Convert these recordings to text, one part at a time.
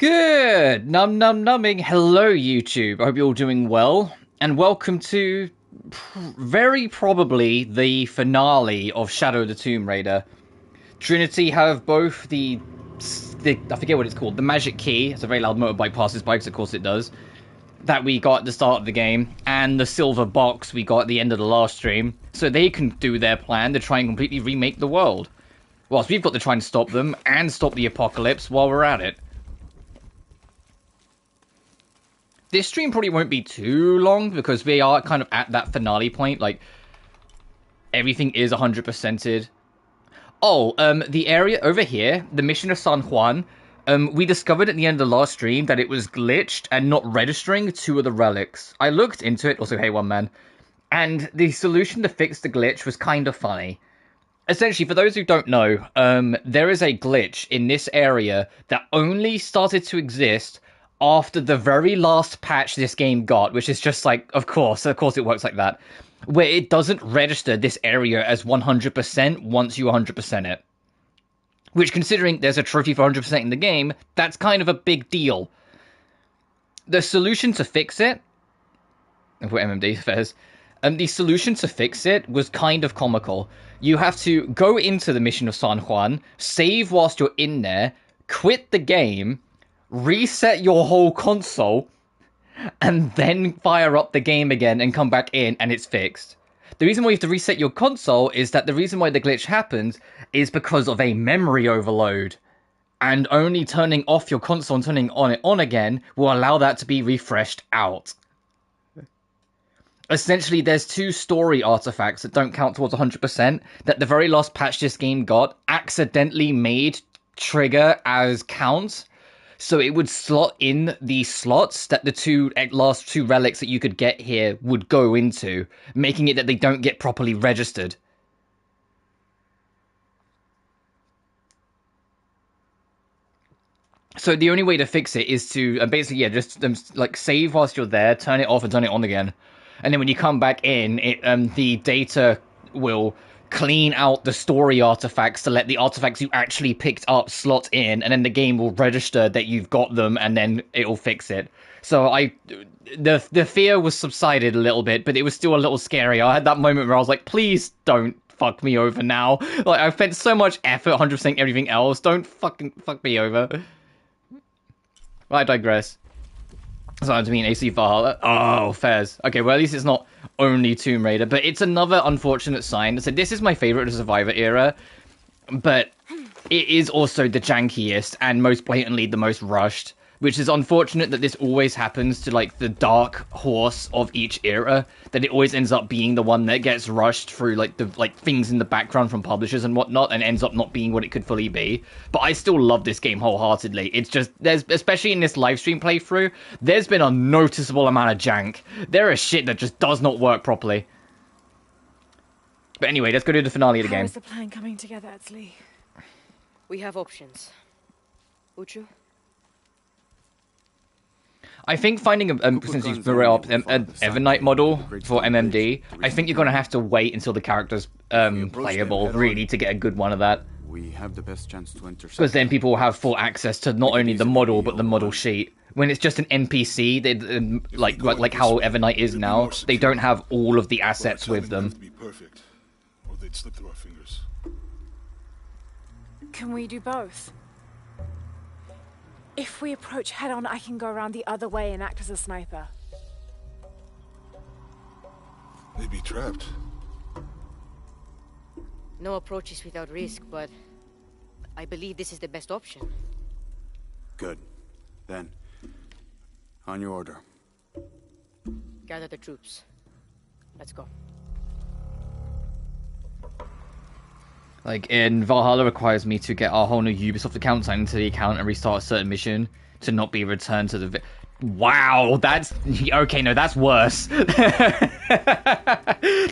Good numbing. Hello, YouTube. I hope you're all doing well, and welcome to very probably the finale of Shadow of the Tomb Raider. Trinity have both the I forget what it's called, the magic key. It's a very loud motorbike passes by, because of course it does. That we got at the start of the game, and the silver box we got at the end of the last stream, so they can do their plan to try and completely remake the world. Whilst we've got to try and stop them and stop the apocalypse while we're at it. This stream probably won't be too long, because we are kind of at that finale point. Like, everything is 100%ed. Oh, the area over here, the mission of San Juan, we discovered at the end of the last stream that it was glitched and not registering 2 of the relics. I looked into it, also, hey, one man, and the solution to fix the glitch was kind of funny. Essentially, for those who don't know, there is a glitch in this area that only started to exist after the very last patch this game got, which is just like, of course it works like that, where it doesn't register this area as 100% once you 100% it. Which, considering there's a trophy for 100% in the game, that's kind of a big deal. The solution to fix it, for MMD affairs, the solution to fix it was kind of comical. You have to go into the mission of San Juan, save whilst you're in there, quit the game, reset your whole console, and then fire up the game again and come back in, and it's fixed. The reason why you have to reset your console is that the reason why the glitch happens is because of a memory overload. And only turning off your console and turning it on again will allow that to be refreshed out. Essentially, there's 2 story artifacts that don't count towards 100% that the very last patch this game got accidentally made trigger as counts. So it would slot in the slots that the last two relics that you could get here would go into, making it that they don't get properly registered. So the only way to fix it is to basically, just like save whilst you're there, turn it off and turn it on again. And then when you come back in, the data will clean out the story artifacts to let the artifacts you actually picked up slot in, and then the game will register that you've got them, and then it'll fix it. So the fear was subsided a little bit, but it was still a little scary. I had that moment where I was like, please don't fuck me over now. Like, I've spent so much effort 100% everything else. Don't fuck me over. But I digress. So I mean AC Valhalla. Oh, fairs. Okay, well, at least it's not only Tomb Raider, but it's another unfortunate sign. So this is my favorite of the Survivor era, but it is also the jankiest and most blatantly the most rushed, which is unfortunate that this always happens to, like, the dark horse of each era, that it always ends up being the one that gets rushed through, like, the things in the background from publishers and whatnot, and ends up not being what it could fully be. But I still love this game wholeheartedly. It's just, especially in this livestream playthrough, there's been a noticeable amount of jank. There is shit that just does not work properly. But anyway, let's go to the finale of the game. How is the plan coming together, Edsley? We have options. Uchu? I think finding since you've brought up an Evernight model for MMD, I think you're going to have to wait until the character's playable, really, to get a good one of that. We have the best chance to intercept. Because then people will have full access to not only the model, but the model sheet. When it's just an NPC, they, like how Evernight is now, they don't have all of the assets with them. Can we do both? If we approach head-on, I can go around the other way and act as a sniper. They'd be trapped. No approach is without risk, but I believe this is the best option. Good. Then, on your order. Gather the troops. Let's go. Like, in Valhalla requires me to get our whole new Ubisoft account signed into the account and restart a certain mission to not be returned to the wow, that's... Okay, no, that's worse.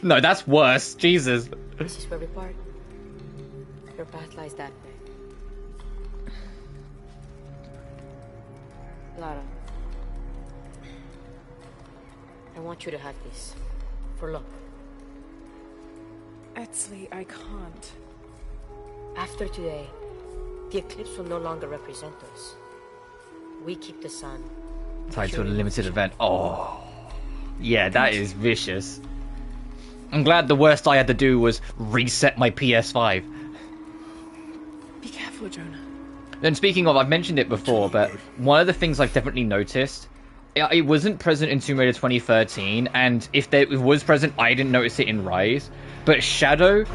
No, that's worse. Jesus. This is where we part. Your path lies that way. Lara, I want you to have this. For luck. Edsley, I can't. After today, the eclipse will no longer represent us. We keep the sun. Tied to a limited event. Oh. Yeah, that is vicious. I'm glad the worst I had to do was reset my PS5. Be careful, Jonah. And speaking of, I've mentioned it before, but one of the things I've definitely noticed, it wasn't present in Tomb Raider 2013, and if it was present, I didn't notice it in Rise, but Shadow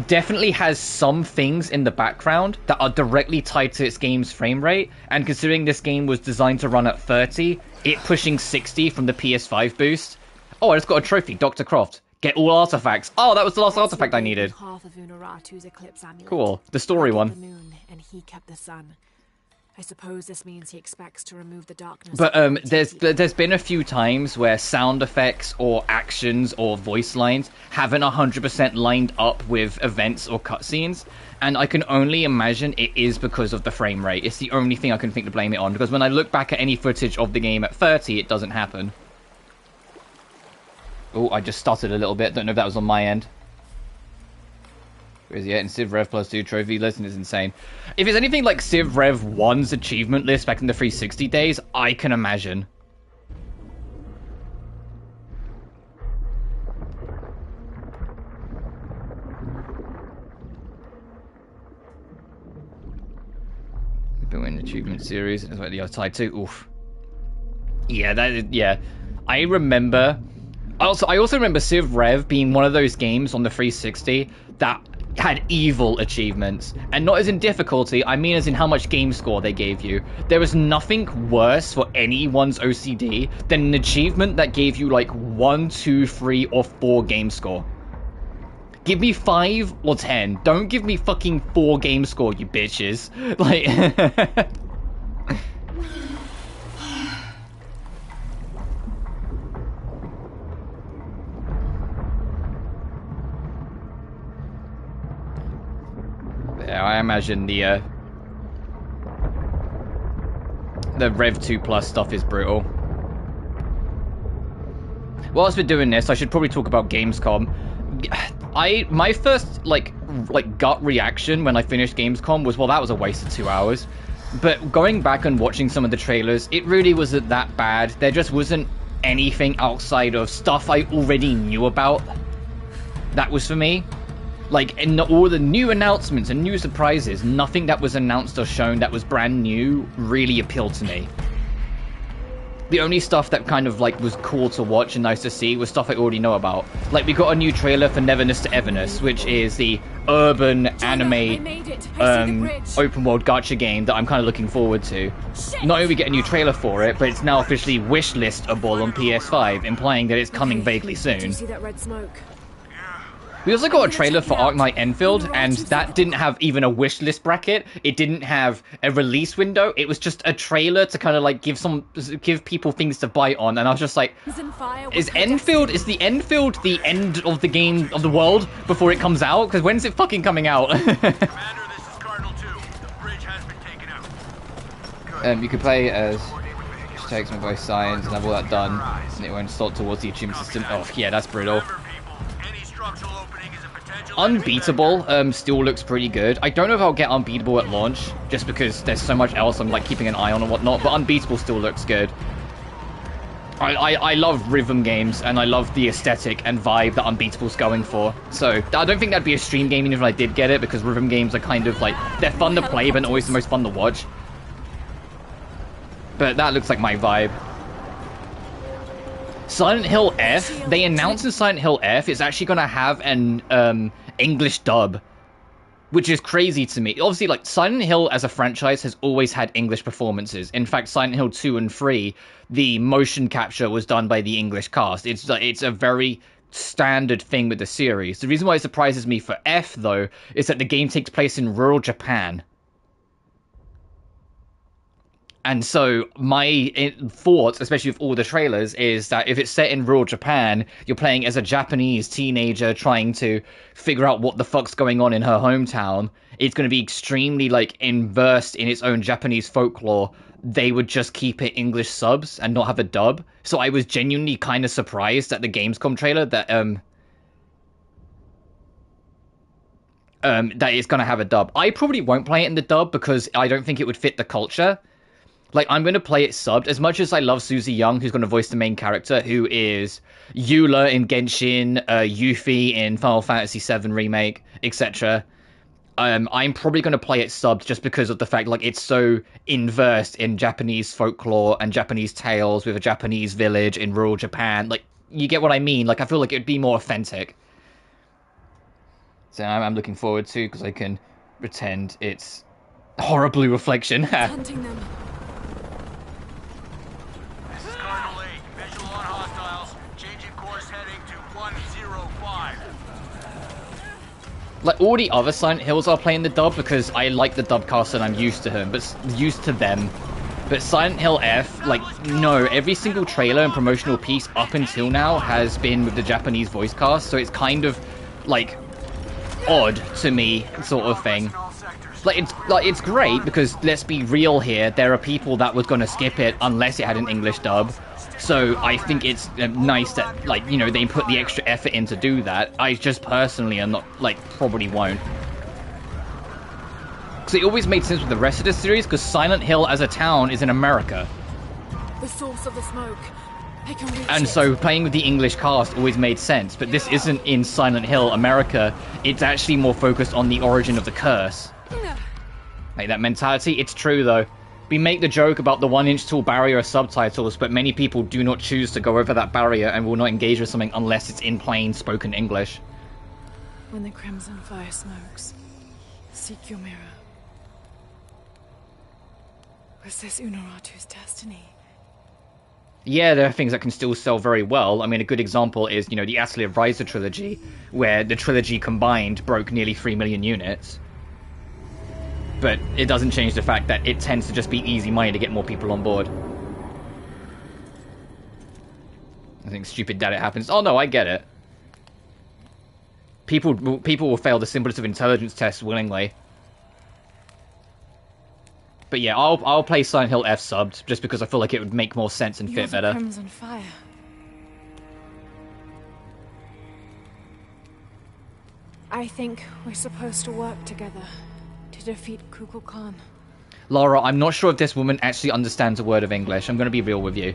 definitely has some things in the background that are directly tied to its game's frame rate, and considering this game was designed to run at 30, it pushing 60 from the PS5 boost. Oh, I just got a trophy, Dr. Croft. Get all artifacts. Oh, that was the last artifact I needed. Half of Unuratu's eclipse amulet. Cool. The story I one. kept the moon, and he kept the sun. I suppose this means he expects to remove the darkness. But there's been a few times where sound effects or actions or voice lines haven't 100% lined up with events or cutscenes, and I can only imagine it is because of the frame rate. It's the only thing I can think to blame it on, because when I look back at any footage of the game at 30, it doesn't happen. Oh, I just stuttered a little bit. Don't know if that was on my end. Where is he at? In Civ Rev plus 2 trophy list, and it's insane. If it's anything like Civ Rev 1's achievement list back in the 360 days, I can imagine. Doing achievement series, it's like the other side too. Oof. Yeah, yeah. I remember. I also remember Civ Rev being one of those games on the 360 that had evil achievements, and not as in difficulty, I mean as in how much game score they gave you. There was nothing worse for anyone's OCD than an achievement that gave you like 1, 2, 3, or 4 game score. Give me 5 or 10. Don't give me fucking 4 game score, you bitches. Like... Yeah, I imagine the Rev 2 Plus stuff is brutal. Whilst we're doing this, I should probably talk about Gamescom. My first like gut reaction when I finished Gamescom was, well, that was a waste of 2 hours. But going back and watching some of the trailers, it really wasn't that bad. There just wasn't anything outside of stuff I already knew about that was for me. Like, in all the new announcements and new surprises, nothing that was announced or shown that was brand new really appealed to me. The only stuff that kind of, like, was cool to watch and nice to see was stuff I already know about. Like, we got a new trailer for Neverness to Everness, which is the urban anime open-world gacha game that I'm kind of looking forward to. Not only we get a new trailer for it, but it's now officially wishlistable on PS5, implying that it's coming vaguely soon. Did you see that red smoke? We also got a trailer for Arknight Enfield, and that didn't have even a wish list bracket. It didn't have a release window. It was just a trailer to kind of like give people things to bite on. And I was just like, is the Enfield the end of the game of the world before it comes out? Because when's it fucking coming out? Commander, this is Cardinal 2. The bridge has been taken out. You can play as which takes me by science and have all that done, and it won't start towards the achievement system. Oh yeah, that's brutal. Unbeatable still looks pretty good. I don't know if I'll get Unbeatable at launch, just because there's so much else I'm like keeping an eye on and whatnot, but Unbeatable still looks good. I love rhythm games, and I love the aesthetic and vibe that Unbeatable's going for. So I don't think that'd be a stream game even if I did get it, because rhythm games are kind of like, they're fun to play, but not always the most fun to watch. But that looks like my vibe. Silent Hill F, they announced in Silent Hill F it's actually going to have an English dub, which is crazy to me. Obviously, like, Silent Hill as a franchise has always had English performances. In fact, Silent Hill 2 and 3, the motion capture was done by the English cast. It's a very standard thing with the series. The reason why it surprises me for F, though, is that the game takes place in rural Japan. And so my thoughts, especially with all the trailers, is that if it's set in rural Japan, you're playing as a Japanese teenager trying to figure out what the fuck's going on in her hometown. It's going to be extremely, like, immersed in its own Japanese folklore. They would just keep it English subs and not have a dub. So I was genuinely kind of surprised at the Gamescom trailer that it's going to have a dub. I probably won't play it in the dub because I don't think it would fit the culture. Like, I'm going to play it subbed. As much as I love Susie Young, who's going to voice the main character, who is Eula in Genshin, Yuffie in Final Fantasy VII Remake, etc. I'm probably going to play it subbed just because of the fact, like, it's so inversed in Japanese folklore and Japanese tales with a Japanese village in rural Japan. Like, you get what I mean? Like, I feel like it'd be more authentic. So I'm looking forward to, because I can pretend it's horror blue reflection. Hunting them. This is Cardinal 8. Visual on hostiles. Changing course heading to 105. Like, all the other Silent Hills are playing the dub because I like the dub cast and I'm used to them. But Silent Hill F, like, no, every single trailer and promotional piece up until now has been with the Japanese voice cast, so it's kind of, like, odd to me, sort of thing. Like, it's great because, let's be real here, there are people that was gonna skip it unless it had an English dub. So I think it's nice that, like, you know, they put the extra effort in to do that. I just personally am not, like, probably won't. Because it always made sense with the rest of the series, because Silent Hill as a town is in America. The source of the smoke. I can reach And it. so playing with the English cast always made sense, but this isn't in Silent Hill, America. It's actually more focused on the origin of the curse. Like, that mentality, it's true though. We make the joke about the 1-inch tall barrier of subtitles, but many people do not choose to go over that barrier and will not engage with something unless it's in plain spoken English. When the crimson fire smokes, seek your mirror. Was this Unaratu's destiny? Yeah, there are things that can still sell very well. I mean, a good example is, you know, the Atelier of Riser trilogy, where the trilogy combined broke nearly 3 million units. But it doesn't change the fact that it tends to just be easy money to get more people on board. I think stupid that it happens. Oh no, I get it. People will fail the simplest of intelligence tests willingly. But yeah, I'll play Silent Hill F subbed just because I feel like it would make more sense and You're fit the better. crimson fire. I think we're supposed to work together to defeat Kukulkan. Laura, I'm not sure if this woman actually understands a word of English. I'm going to be real with you.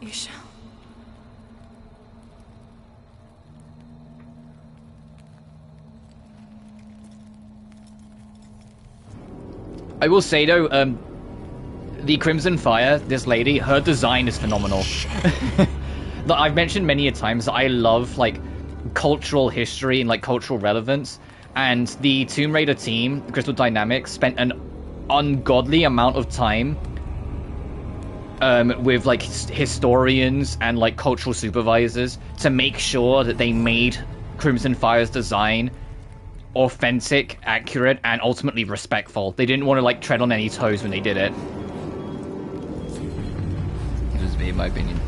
You shall. I will say though, the Crimson Fire, this lady, her design is phenomenal. Like, I've mentioned many a times that I love, like, cultural history and, like, cultural relevance, and the Tomb Raider team, Crystal Dynamics, spent an ungodly amount of time with, like, historians and, like, cultural supervisors to make sure that they made Crimson Fire's design authentic, accurate, and ultimately respectful. They didn't want to, like, tread on any toes when they did it. It was me, in my opinion.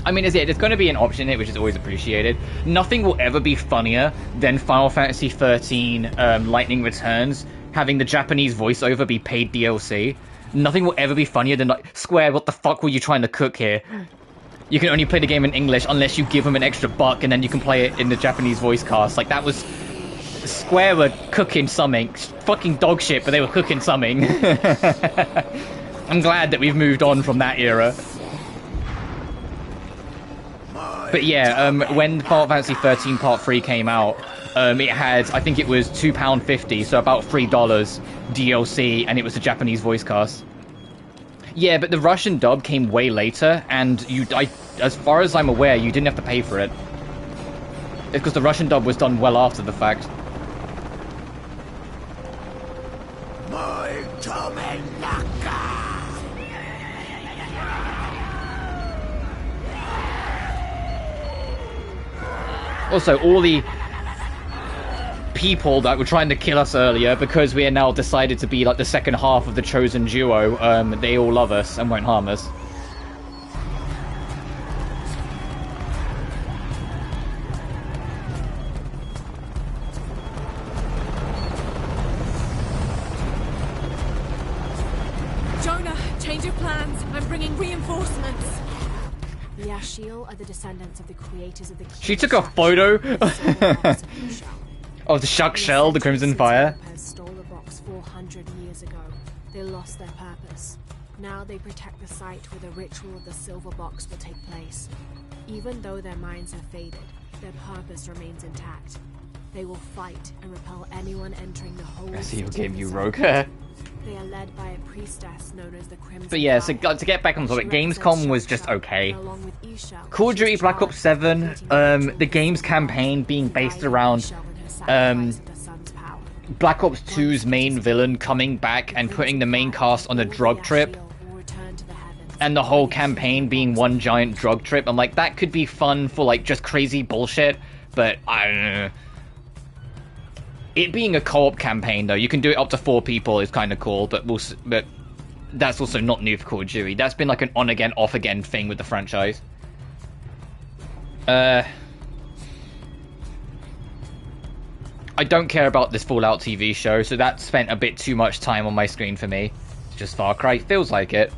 I mean, it's going to be an option here, which is always appreciated. Nothing will ever be funnier than Final Fantasy XIII Lightning Returns having the Japanese voiceover be paid DLC. Nothing will ever be funnier than, like, Square, what the fuck were you trying to cook here? You can only play the game in English unless you give them an extra $1 and then you can play it in the Japanese voice cast. Like, that was... Square were cooking something. Fucking dog shit, but they were cooking something. I'm glad that we've moved on from that era. But yeah, when Final Fantasy XIII Part 3 came out, it had, I think it was £2.50, so about $3 DLC, and it was a Japanese voice cast. Yeah, but the Russian dub came way later, and as far as I'm aware, you didn't have to pay for it. It's because the Russian dub was done well after the fact. Also, all the people that were trying to kill us earlier, because we are now decided to be like the second half of the chosen duo, they all love us and won't harm us. Jonah, change of plans. I'm bringing reinforcements. The Ashiel are the descendants of the creators of the She took a photo of the Shuck Shell, the Crimson Fire. Stole the box 400 years ago. They lost their purpose. Now they protect the site where the ritual of the silver box will take place. Even though their minds have faded, their purpose remains intact. They will fight and repel anyone entering the holy I see you city gave of you the rogue Serpent. hair. They are led by a priestess known as the Crimson But yeah, so Fire. to get back on topic, She Gamescom was represents just Shell, okay. and along with Ishel, Call of she's Duty Black charged Ops with 7, completing the ritual the of game's silver campaign box, being based guiding around Ishel in her sacrifice of the sun's power. Black Ops 2's main villain coming back and putting the main cast on a drug trip, and the whole campaign being one giant drug trip. I'm like, that could be fun for like just crazy bullshit, but I don't know. It being a co-op campaign though, you can do it up to 4 people is kind of cool, but that's also not new for Call of Duty. That's been like an on again, off again thing with the franchise. I don't care about this Fallout TV show, so that spent a bit too much time on my screen for me. It's just Far Cry, feels like it.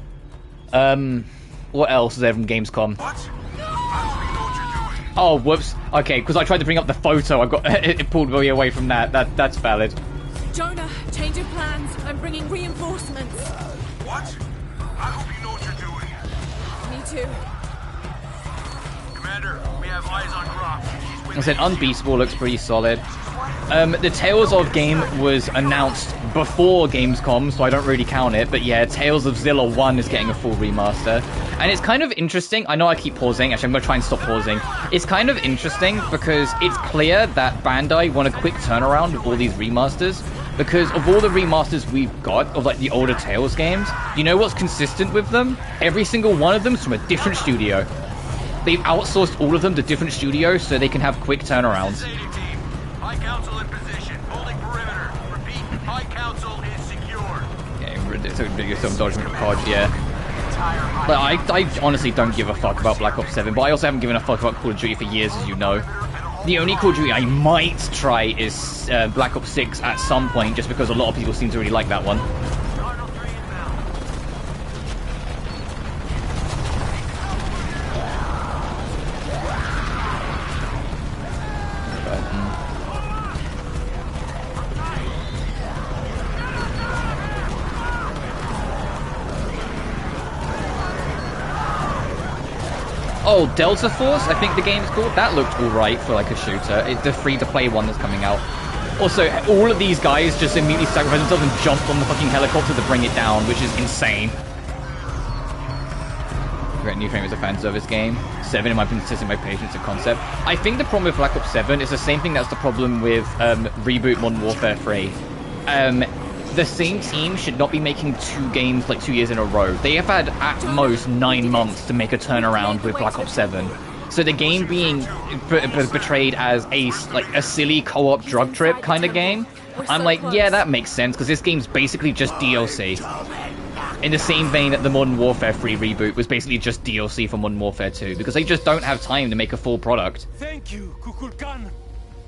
What else is there from Gamescom? What? I Oh, whoops. Okay, because I tried to bring up the photo, I got it pulled me away from that. That's valid. Jonah, change of plans. I'm bringing reinforcements. What? I hope you know what you're doing. Me too. Commander, we have eyes on Grok. She's with I said Unbeatable looks pretty solid. The Tales of game was announced before Gamescom, so I don't really count it. But yeah, Tales of Zilla 1 is getting a full remaster. And it's kind of interesting. I know I keep pausing. Actually, I'm going to try and stop pausing. It's kind of interesting because it's clear that Bandai want a quick turnaround with all these remasters. Because of all the remasters we've got of like the older Tales games, you know what's consistent with them? Every single one of them is from a different studio. They've outsourced all of them to different studios so they can have quick turnarounds. Team. High Council in position. Holding perimeter. Repeat, High Council is secure. Yeah, some dodgement of COD, yeah. But I honestly don't give a fuck about Black Ops 7, but I also haven't given a fuck about Call of Duty for years, as you know. The only Call of Duty I might try is Black Ops 6 at some point, just because a lot of people seem to really like that one. Oh, Delta Force, I think the game's called. That looked alright for like a shooter. It's the free-to-play one that's coming out. Also, all of these guys just immediately sacrificed themselves and jumped on the fucking helicopter to bring it down, which is insane. Great New Frame is a fan service game. 7, in my opinion, testing my patience and concept. I think the problem with Black Ops 7 is the same thing that's the problem with Reboot Modern Warfare 3. The same team should not be making 2 games like 2 years in a row. They have had at most 9 months to make a turnaround with Black Ops 7. So the game being portrayed as a silly co-op drug trip kind of game, I'm like, yeah, that makes sense because this game's basically just DLC. In the same vein that the Modern Warfare 3 reboot was basically just DLC for Modern Warfare 2 because they just don't have time to make a full product. Thank you, Kukulkan.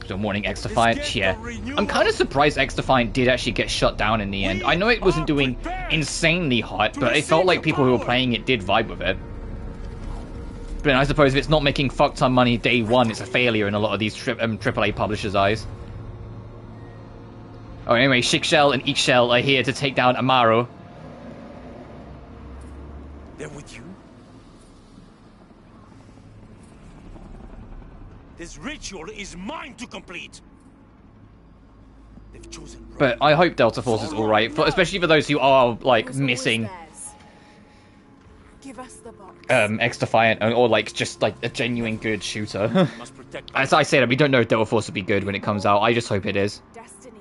So warning, X Defiant, yeah. I'm kind of surprised X Defiant did actually get shut down in the end. I know it wasn't doing insanely hot, but it felt like people who were playing it did vibe with it. But I suppose if it's not making fuck ton money day one, it's a failure in a lot of these AAA publishers' eyes. Oh, anyway, Shikshell and Ikshell are here to take down Amaro. They're with you? This ritual is mine to complete. They've chosen. But I hope Delta Force is alright, especially for those who are, like, missing Give us the box. X Defiant, or, like, just, like, a genuine good shooter. As I said, we don't know if Delta Force will be good when it comes out. I just hope it is. Destiny.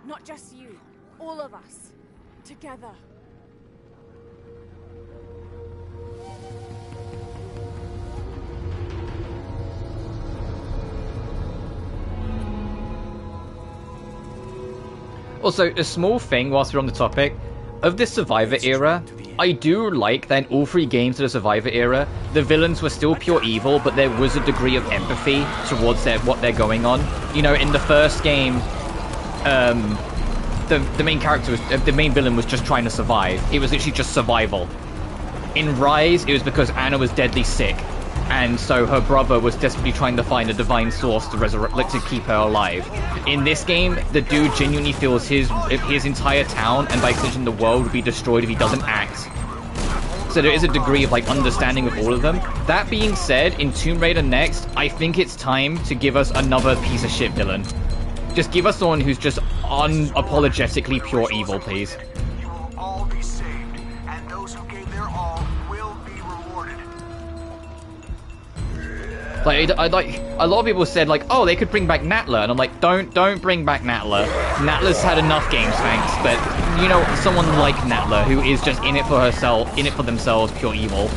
Not just you. All of us. Together. Also, a small thing whilst we're on the topic, of the Survivor era, I do like that in all 3 games of the Survivor era, the villains were still pure evil, but there was a degree of empathy towards what they're going on. You know, in the first game, the main character was, the main villain was just trying to survive. It was literally just survival. In Rise, it was because Anna was deadly sick. and so her brother was desperately trying to find a divine source to resurrect, like, to keep her alive. In this game, the dude genuinely feels his entire town, and by extension the world, would be destroyed if he doesn't act. So there is a degree of, like, understanding with all of them. That being said, in Tomb Raider next, I think it's time to give us another piece of shit villain. Just give us someone who's just unapologetically pure evil, please. You will all be saved, and those who gave their all will be rewarded. Like, a lot of people said, like, oh, they could bring back Natla, and I'm like, don't bring back Natla. Natla's had enough games, thanks, but, you know, someone like Natla, who is just in it for herself, in it for themselves, pure evil.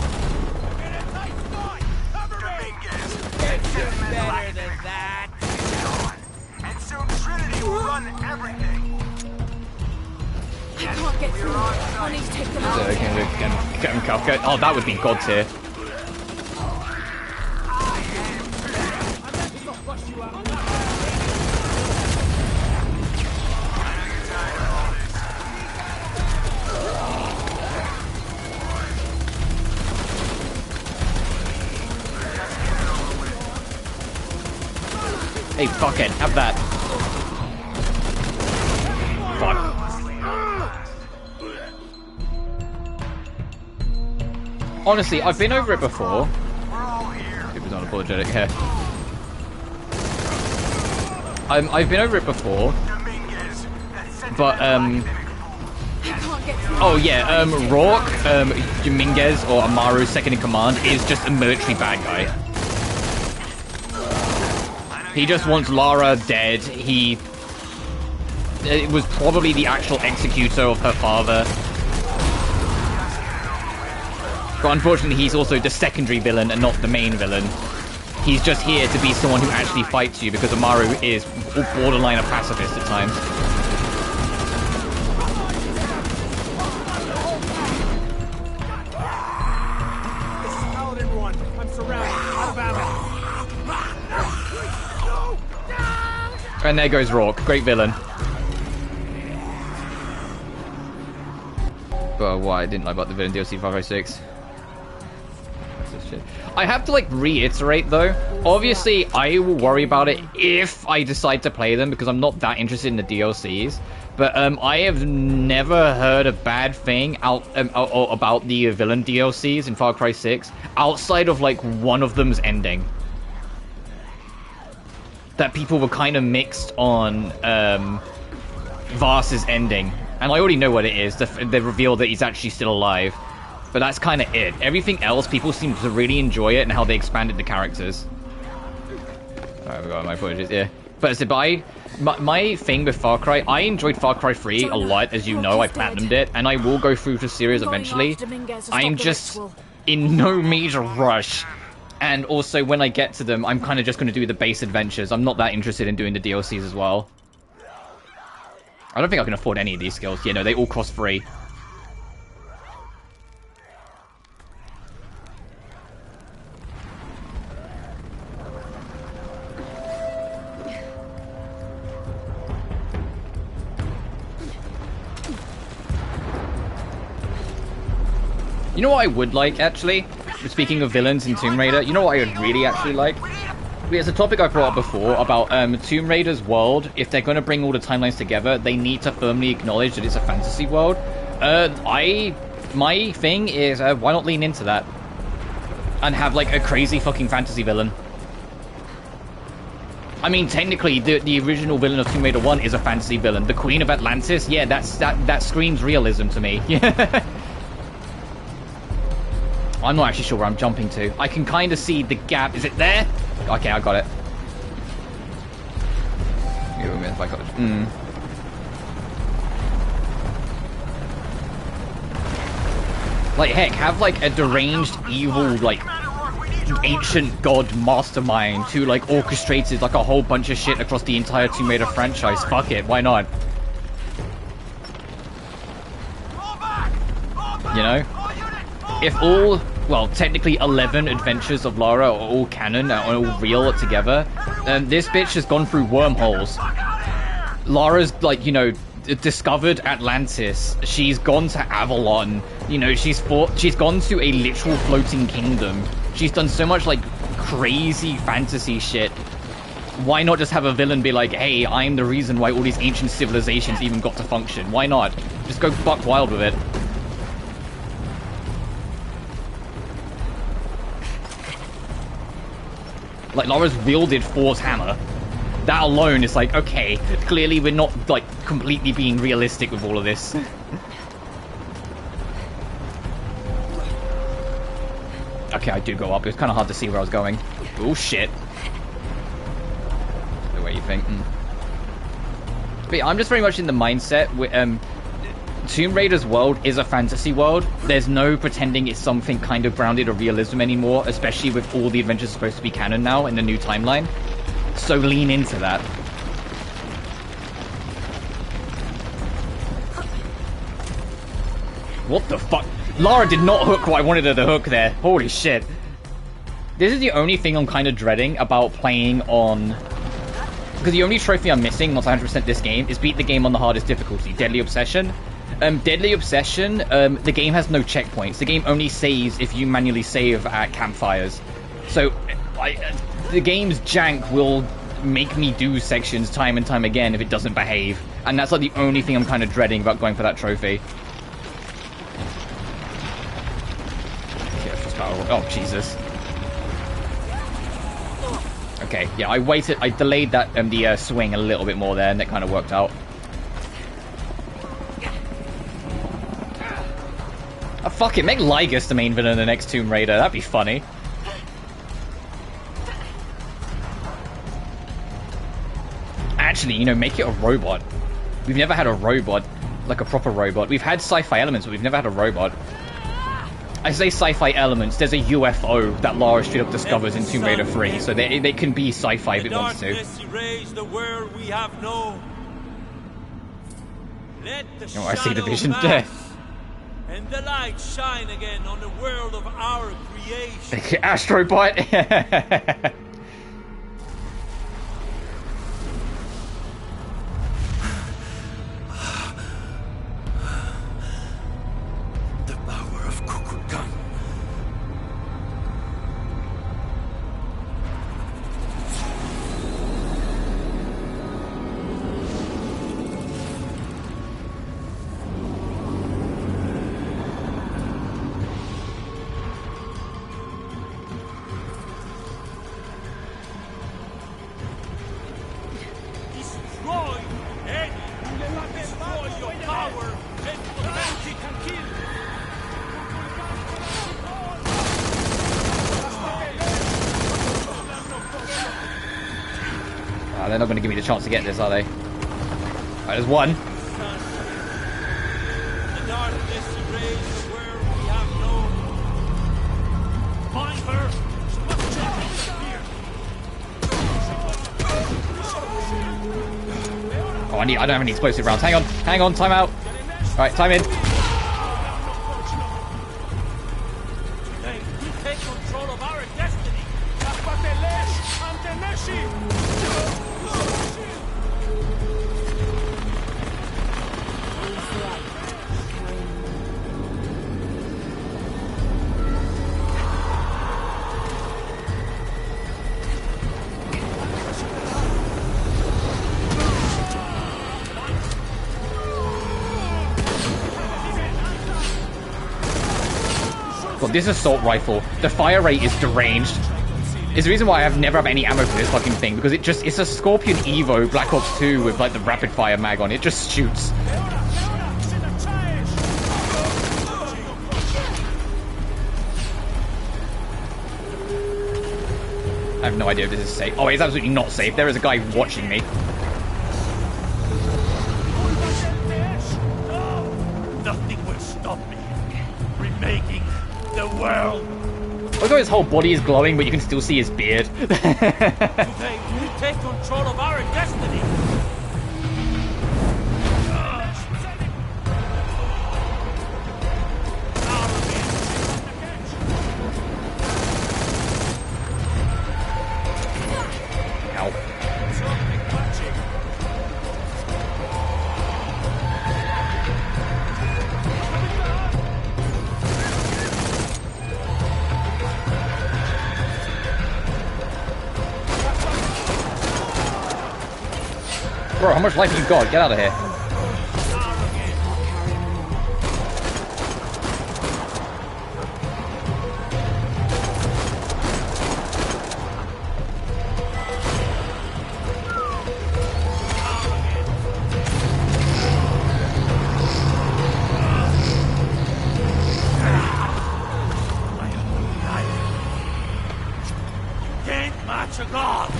And soon Trinity will run everything. I can't get through. I need to take them out. Get him, Kafka. Oh, that would be god tier. Hey, fuckhead, have that. Fuck. Honestly, I've been over it before. It was unapologetic here. I've been over it before. But, oh yeah, Rourke, Dominguez, or Amaru's second in command, is just a military bad guy. He just wants Lara dead. It was probably the actual executor of her father. But unfortunately, he's also the secondary villain and not the main villain. He's just here to be someone who actually fights you, because Amaru is borderline a pacifist at times. This is Paladin 1. I'm surrounded. Out of ammo. And there goes Rourke. Great villain. But what I didn't like about the villain DLC 506. I have to, like, reiterate, though. Obviously, I will worry about it if I decide to play them, because I'm not that interested in the DLCs. But I have never heard a bad thing about the villain DLCs in Far Cry 6, outside of, like, one of them's ending. That people were kind of mixed on Vars's ending. And I already know what it is. They revealed that he's actually still alive. But that's kind of it. Everything else, people seem to really enjoy it and how they expanded the characters. Sorry, I forgot my apologies, yeah. But my thing with Far Cry, I enjoyed Far Cry 3 a lot, as you know, I platinumed it, and I will go through the series eventually. I'm just in no major rush. And also, when I get to them, I'm kind of just going to do the base adventures. I'm not that interested in doing the DLCs as well. I don't think I can afford any of these skills. You know, they all cost free. You know what I would like, actually? Speaking of villains in Tomb Raider, you know what I would really actually like? There's a topic I brought up before about Tomb Raider's world. If they're going to bring all the timelines together, they need to firmly acknowledge that it's a fantasy world. My thing is, why not lean into that? And have, like, a crazy fucking fantasy villain. I mean, technically, the original villain of Tomb Raider 1 is a fantasy villain. The Queen of Atlantis, yeah, that screams realism to me. Yeah. I'm not actually sure where I'm jumping to. I can kind of see the gap. Is it there? Okay, I got it. If I got it. Like, heck, have, like, a deranged, evil, like, ancient god mastermind who, like, orchestrated, like, a whole bunch of shit across the entire Tomb Raider franchise. Fuck it, why not? You know? If all, well, technically 11 adventures of Lara are all canon, are all real together, this bitch has gone through wormholes. Lara's, like, you know, discovered Atlantis. She's gone to Avalon. You know, she's gone to a literal floating kingdom. She's done so much like crazy fantasy shit. Why not just have a villain be like, hey, I'm the reason why all these ancient civilizations even got to function? Why not? Just go buck wild with it. Like, Lara's wielded Thor's hammer. That alone is like, okay, clearly we're not, like, completely being realistic with all of this. Okay, I do go up. It was kind of hard to see where I was going. Oh, shit. The way you think. But yeah, I'm just very much in the mindset with, Tomb Raider's world is a fantasy world. There's no pretending it's something kind of grounded or realism anymore, especially with all the adventures supposed to be canon now in the new timeline. So lean into that. What the fuck? Lara did not hook what I wanted her to hook there. Holy shit. This is the only thing I'm kind of dreading about playing on... Because the only trophy I'm missing, not 100% this game, is beat the game on the hardest difficulty, Deadly Obsession. Deadly Obsession, the game has no checkpoints. The game only saves if you manually save at campfires. So, the game's jank will make me do sections time and time again if it doesn't behave. And that's like the only thing I'm kind of dreading about going for that trophy. Okay, let's just battle. Oh, Jesus. Okay, yeah, I delayed that, the swing a little bit more there, and that kind of worked out. Oh, fuck it, make Lygus the main villain in the next Tomb Raider. That'd be funny. Actually, you know, make it a robot. We've never had a robot, like a proper robot. We've had sci-fi elements, but we've never had a robot. I say sci-fi elements. There's a UFO that Lara straight up discovers in Tomb Raider 3, so they can be sci-fi if it wants to. The world we have known. Let the Oh, I see the vision. and the light shine again on the world of our creation. Astrobot. They're not going to give me the chance to get this, are they? Alright, there's one. The darkness erased the world we have known. Find her. She must check here. Oh, I don't have any explosive rounds. Hang on, time out. Alright, time in. We take control of our destiny. God, this assault rifle, the fire rate is deranged. It's the reason why I've never have any ammo for this fucking thing, because it's a Scorpion Evo Black Ops 2 with like the rapid fire mag on it. It just shoots. I have no idea if this is safe. Oh, it's absolutely not safe. There is a guy watching me. Nothing will stop me. Remaking the world. Look how his whole body is glowing, but you can still see his beard. Today, we take control of our destiny. Bro, how much life you got? Get out of here. Can't match a god!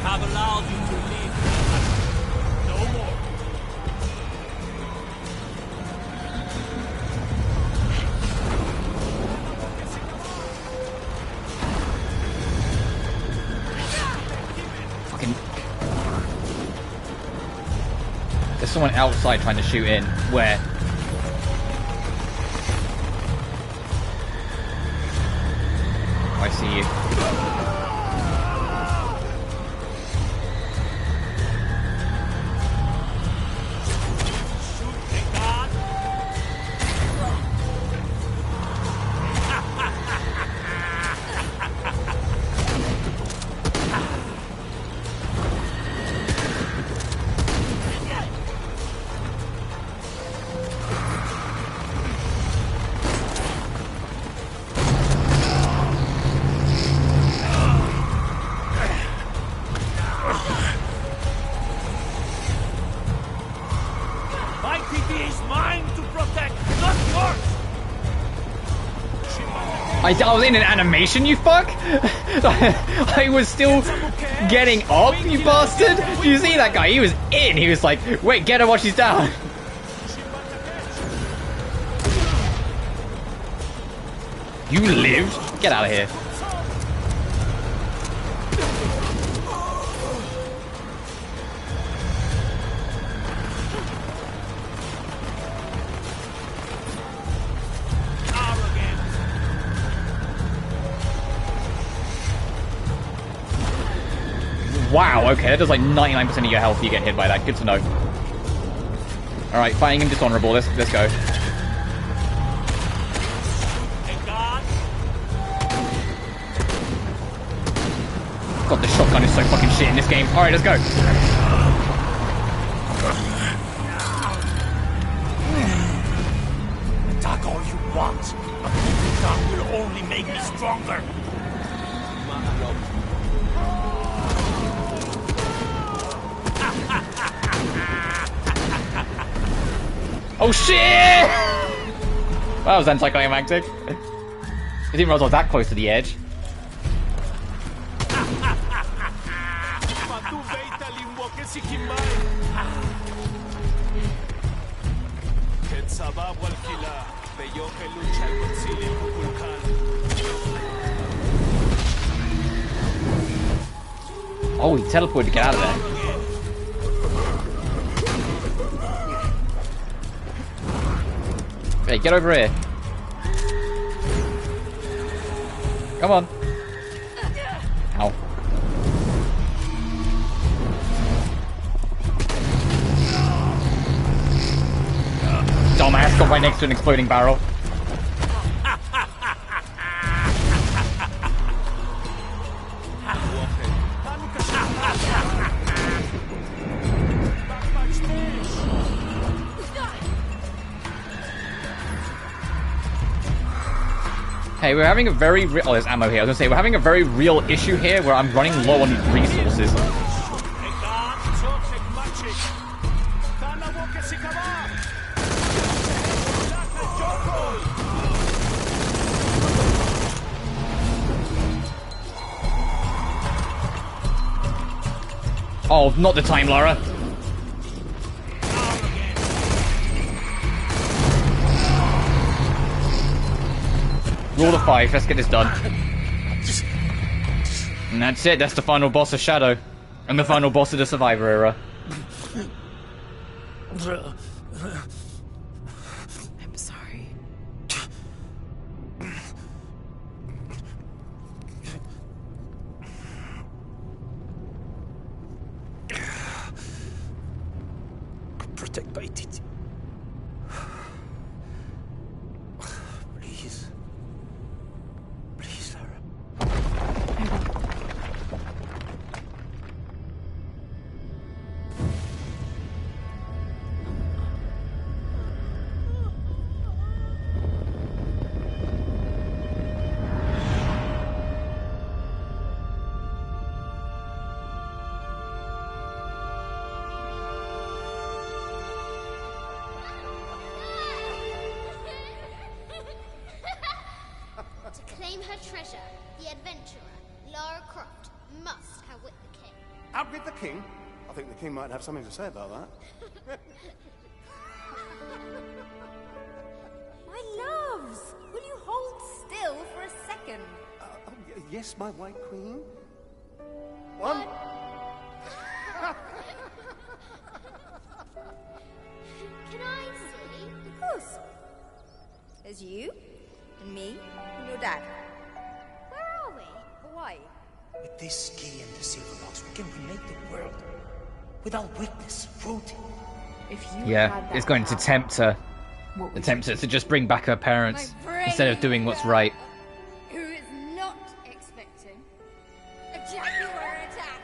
Have allowed you to leave. No more. Fucking. There's someone outside trying to shoot in. Where? I see you. My TV is mine to protect, not yours! I was in an animation, you fuck! I was still getting up, you bastard! Did you see that guy? He was in! He was like, wait, get her while she's down! You lived? Get out of here. Wow, okay, that does like 99% of your health you get hit by that. Good to know. Alright, fighting him dishonorable. Let's go. God, the shotgun is so fucking shit in this game. Alright, let's go. Attack all you want. That will only make me stronger. Oh shit! That was anticlimactic. I didn't realize I was that close to the edge. Oh, he teleported to get out of there. Hey, get over here. Come on. Ow. Dumbass got right next to an exploding barrel. Hey, we're having a very real... Oh, there's ammo here. I was gonna say, we're having a very real issue here where I'm running low on resources. Oh, not the time, Lara. Rule of 5, let's get this done. And that's it, that's the final boss of Shadow. And the final boss of the Survivor era. I'm sorry. Protect my titty. Please. Please, Sarah. treasure, the adventurer, Lara Croft, must outwit the king. Outwit the king? I think the king might have something to say about that. My loves, will you hold still for a second? Yes, my white queen. One. Can I see? Of course. There's you, and me, and your dad. Where are we? Hawaii. With this key and the silver box, we can remake the world. Without weakness, rooting. If you Yeah, had that it's going to power, tempt her. what would Tempt you her to just bring back her parents instead of doing what's right. Who is not expecting a Jaguar attack?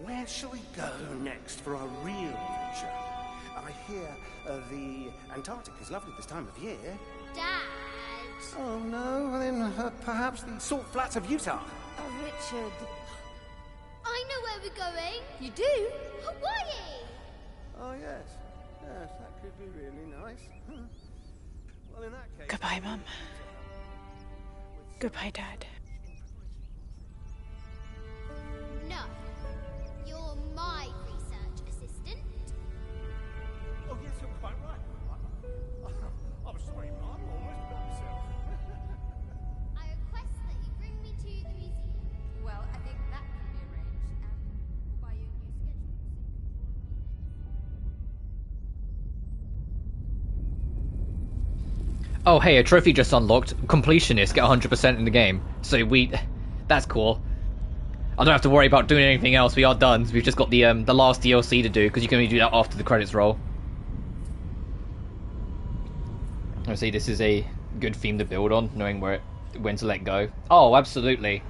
Where shall we go next for our real adventure? I hear the Antarctic is lovely this time of year. Dad. Oh no, then perhaps the salt flats of Utah. Oh, Richard. I know where we're going. You do? Hawaii. Oh yes, yes, that could be really nice. Well, in that case. Goodbye, Mum. Goodbye, Dad. No. You're my research assistant. Oh yes, you're quite right. I'm sorry, Mom. I almost forgot myself. I request that you bring me to the museum. Well, I think that can be arranged, and we'll buy you a new sketchbook. Oh, hey, a trophy just unlocked. Completionists get 100% in the game. So that's cool. I don't have to worry about doing anything else. We are done. We've just got the last DLC to do, because you can only do that after the credits roll. I see this is a good theme to build on, knowing when to let go. Oh, absolutely.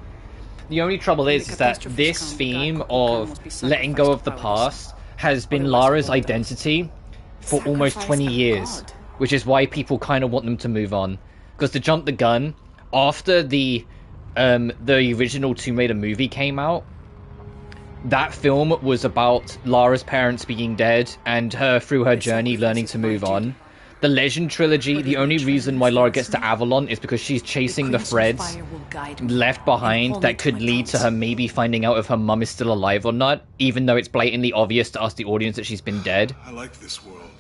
The only trouble is that this theme of letting go of the past has been Lara's identity for almost 20 years, which is why people kind of want them to move on. Because to jump the gun, after the original Tomb Raider movie came out, that film was about Lara's parents being dead and her through her journey learning to move on. The Legend trilogy, the only reason why Lara gets to Avalon is because she's chasing the threads left behind that could lead to her maybe finding out if her mum is still alive or not, even though it's blatantly obvious to us, the audience, that she's been dead. I like this world.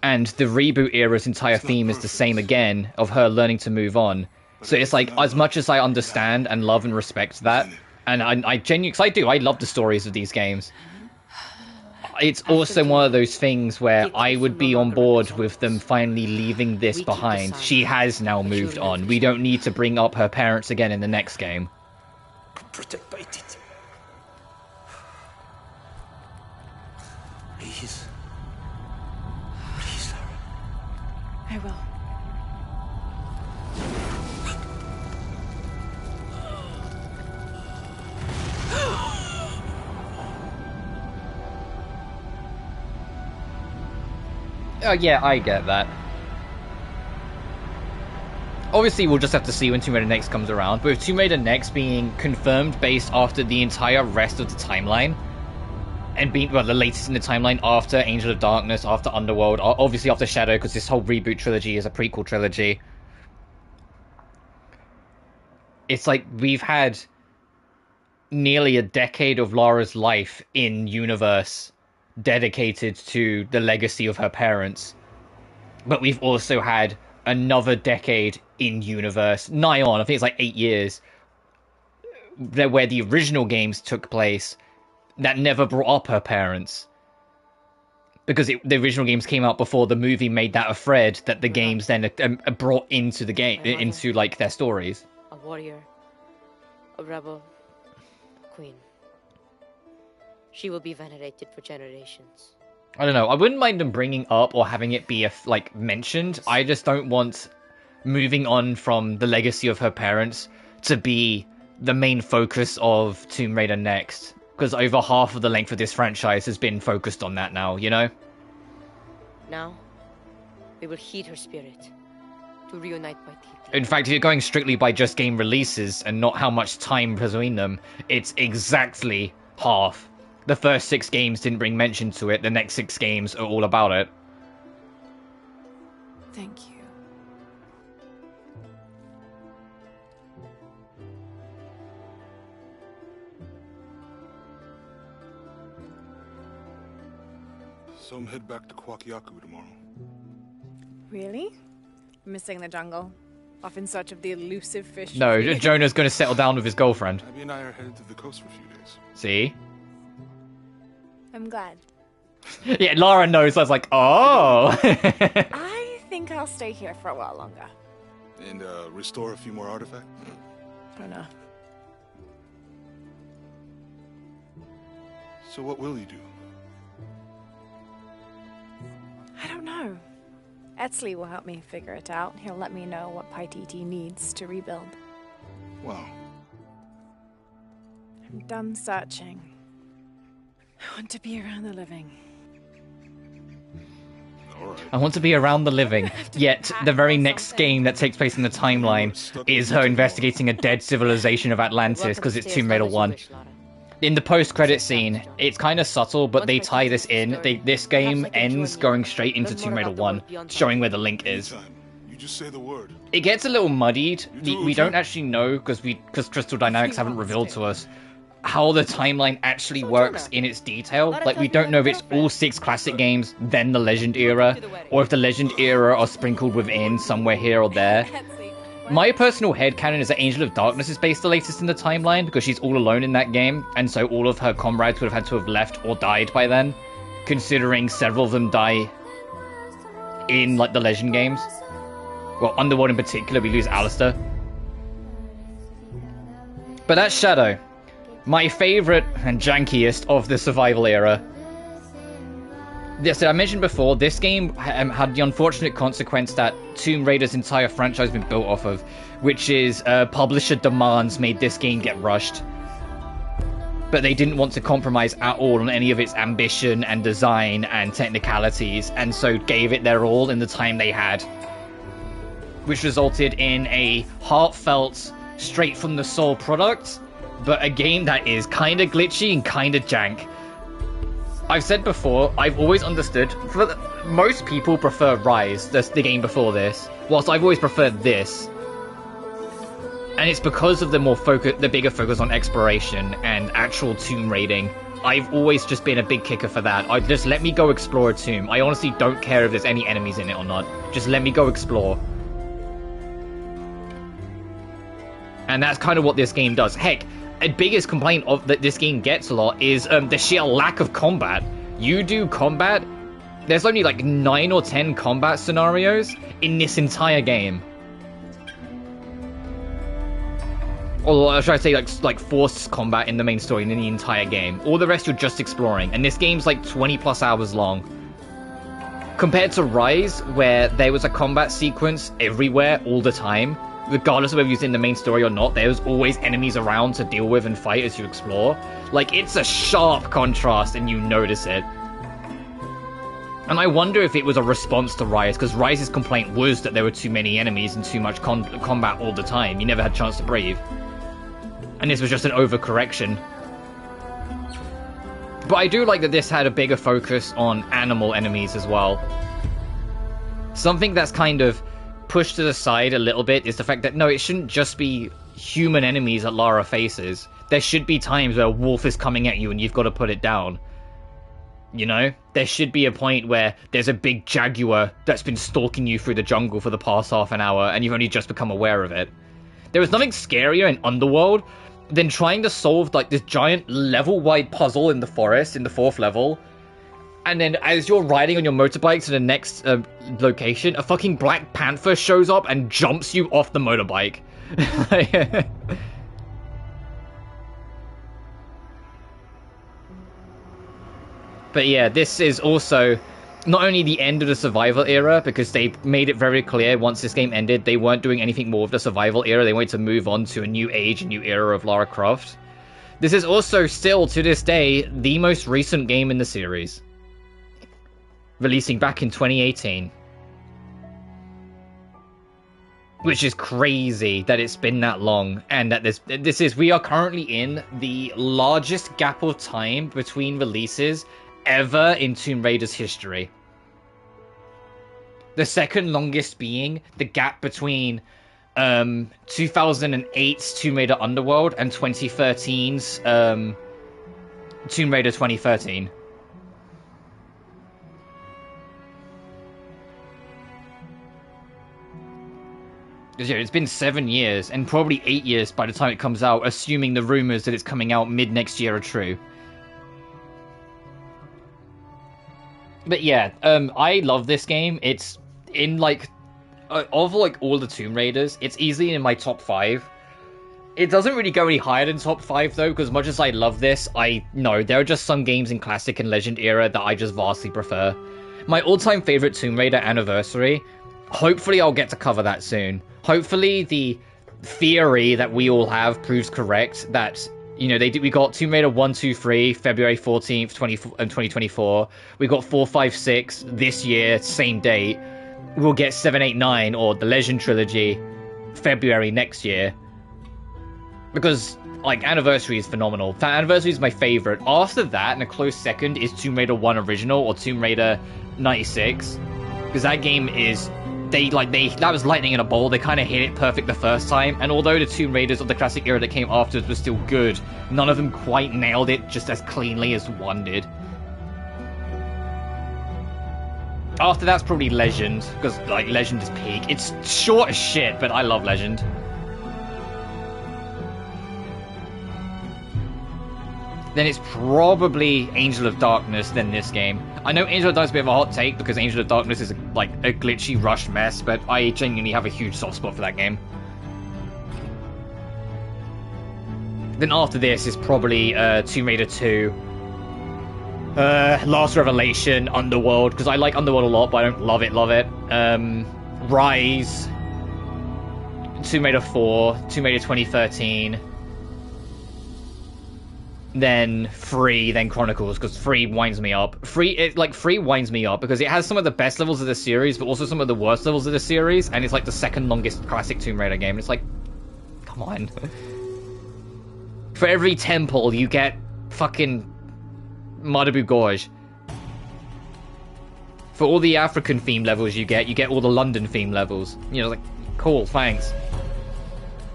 And the reboot era's entire theme is the same again, of her learning to move on. So it's like, as much as I understand and love and respect that, and I genuinely, because I do, I love the stories of these games. It's also one of those things where I would be on board with them finally leaving this behind. She has now moved on. We don't need to bring up her parents again in the next game. Protect by it. Please. Please, Lara. I will. Oh yeah, I get that. Obviously, we'll just have to see when Tomb Raider Next comes around, but with Tomb Raider Next being confirmed based after the entire rest of the timeline, and being, well, the latest in the timeline after Angel of Darkness, after Underworld, obviously after Shadow, because this whole reboot trilogy is a prequel trilogy. It's like, we've had nearly a decade of Lara's life in universe dedicated to the legacy of her parents, but we've also had another decade in universe, nigh on, I think it's like 8 years, where the original games took place, that never brought up her parents, because the original games came out before the movie made that a thread that the games then brought into the game, into like their stories. A warrior, a rebel, a queen. She will be venerated for generations. I don't know. I wouldn't mind them bringing up or having it be like mentioned. I just don't want moving on from the legacy of her parents to be the main focus of Tomb Raider Next, because over half of the length of this franchise has been focused on that now, you know? Now, we will heed her spirit to reunite Waititi. In fact, if you're going strictly by just game releases and not how much time between them, it's exactly half. The first 6 games didn't bring mention to it, the next 6 games are all about it. Thank you. So I'm head back to Kwakiaku tomorrow. Really? Missing the jungle? Off in search of the elusive fish? No, Jonah's going to settle down with his girlfriend. Abby and I are headed to the coast for a few days. See? I'm glad. Yeah, Lara knows. I was like, oh. I think I'll stay here for a while longer. And restore a few more artifacts? I don't know. So what will you do? I don't know. Etzli will help me figure it out. He'll let me know what Paititi needs to rebuild. Wow. I'm done searching. I want to be around the living. I want to be around the living, yet the very next game that takes place in the timeline is her investigating a dead civilization of Atlantis because it's Tomb Raider 1. In the post-credit scene, it's kind of subtle, but they tie this in. This game ends going straight into Tomb Raider 1, showing where the link is. You just say the word. It gets a little muddied. We don't actually know, because Crystal Dynamics haven't revealed to us, how the timeline actually works in its detail. Like, we don't know if it's all 6 classic games, then the Legend era, or if the Legend era are sprinkled within somewhere here or there. My personal headcanon is that Angel of Darkness is based the latest in the timeline, because she's all alone in that game, and so all of her comrades would have had to have left or died by then, considering several of them die in, like, the Legend games. Well, Underworld in particular, we lose Alistair. But that's Shadow. My favourite and jankiest of the survival era. Yes, I mentioned before, this game had the unfortunate consequence that Tomb Raider's entire franchise has been built off of, which is publisher demands made this game get rushed. But they didn't want to compromise at all on any of its ambition and design and technicalities, and so gave it their all in the time they had. Which resulted in a heartfelt, straight from the soul product, but a game that is kind of glitchy and kind of jank. I've said before, I've always understood, most people prefer Rise, the game before this, whilst I've always preferred this. And it's because of the bigger focus on exploration and actual tomb raiding. I've always just been a big kicker for that. Just let me go explore a tomb. I honestly don't care if there's any enemies in it or not. Just let me go explore. And that's kind of what this game does. Heck, the biggest complaint that this game gets a lot is the sheer lack of combat. You do combat, there's only like 9 or 10 combat scenarios in this entire game. Or should I say like forced combat in the main story in the entire game. All the rest you're just exploring, and this game's like 20 plus hours long. Compared to Rise, where there was a combat sequence everywhere all the time, regardless of whether you're in the main story or not, there's always enemies around to deal with and fight as you explore. Like, it's a sharp contrast and you notice it. And I wonder if it was a response to Rise, because Rise's complaint was that there were too many enemies and too much combat all the time. You never had a chance to breathe. And this was just an overcorrection. But I do like that this had a bigger focus on animal enemies as well. Something that's kind of pushed to the side a little bit is the fact that, no, it shouldn't just be human enemies that Lara faces. There should be times where a wolf is coming at you and you've got to put it down. You know? There should be a point where there's a big jaguar that's been stalking you through the jungle for the past half an hour and you've only just become aware of it. There is nothing scarier in Underworld than trying to solve like this giant level-wide puzzle in the forest in the 4th level, and then as you're riding on your motorbike to the next location, a fucking Black Panther shows up and jumps you off the motorbike. But yeah, this is also not only the end of the survival era, because they made it very clear once this game ended, they weren't doing anything more with the survival era. They wanted to move on to a new age, a new era of Lara Croft. This is also still, to this day, the most recent game in the series, releasing back in 2018. Which is crazy that it's been that long, and that we are currently in the largest gap of time between releases ever in Tomb Raider's history. The second longest being the gap between 2008's Tomb Raider Underworld and 2013's Tomb Raider 2013. Because yeah, it's been 7 years, and probably 8 years by the time it comes out, assuming the rumors that it's coming out mid-next year are true. But yeah, I love this game. It's in, like, of, like, all the Tomb Raiders, it's easily in my top 5. It doesn't really go any higher than top 5, though, because much as I love this, I know there are just some games in Classic and Legend era that I just vastly prefer. My all-time favorite Tomb Raider Anniversary, hopefully I'll get to cover that soon. Hopefully the theory that we all have proves correct, that, you know, we got Tomb Raider 1, 2, 3, February 14th, 2024. We got 4, 5, 6 this year, same date. We'll get 7, 8, 9, or the Legend Trilogy, February next year. Because, like, Anniversary is phenomenal. Anniversary is my favorite. After that, and a close second, is Tomb Raider 1 Original, or Tomb Raider 96. Because that game is... that was lightning in a bowl. They kind of hit it perfect the first time, and although the Tomb Raiders of the classic era that came afterwards were still good, none of them quite nailed it just as cleanly as one did. After that's probably Legend, because, like, Legend is peak. It's short as shit, but I love Legend. Then it's probably Angel of Darkness, then this game. I know Angel of Darkness is a bit of a hot take, because Angel of Darkness is, like, a glitchy, rushed mess, but I genuinely have a huge soft spot for that game. Then after this is probably Tomb Raider 2, Last Revelation, Underworld, because I like Underworld a lot, but I don't love it. Rise, Tomb Raider 4, Tomb Raider 2013... then 3, then Chronicles, because 3 winds me up. 3 winds me up because it has some of the best levels of the series, but also some of the worst levels of the series, and it's like the second longest classic Tomb Raider game. It's like, come on. For every temple, you get fucking Madabu Gorge. For all the African theme levels you get all the London theme levels. You know, like, cool, thanks.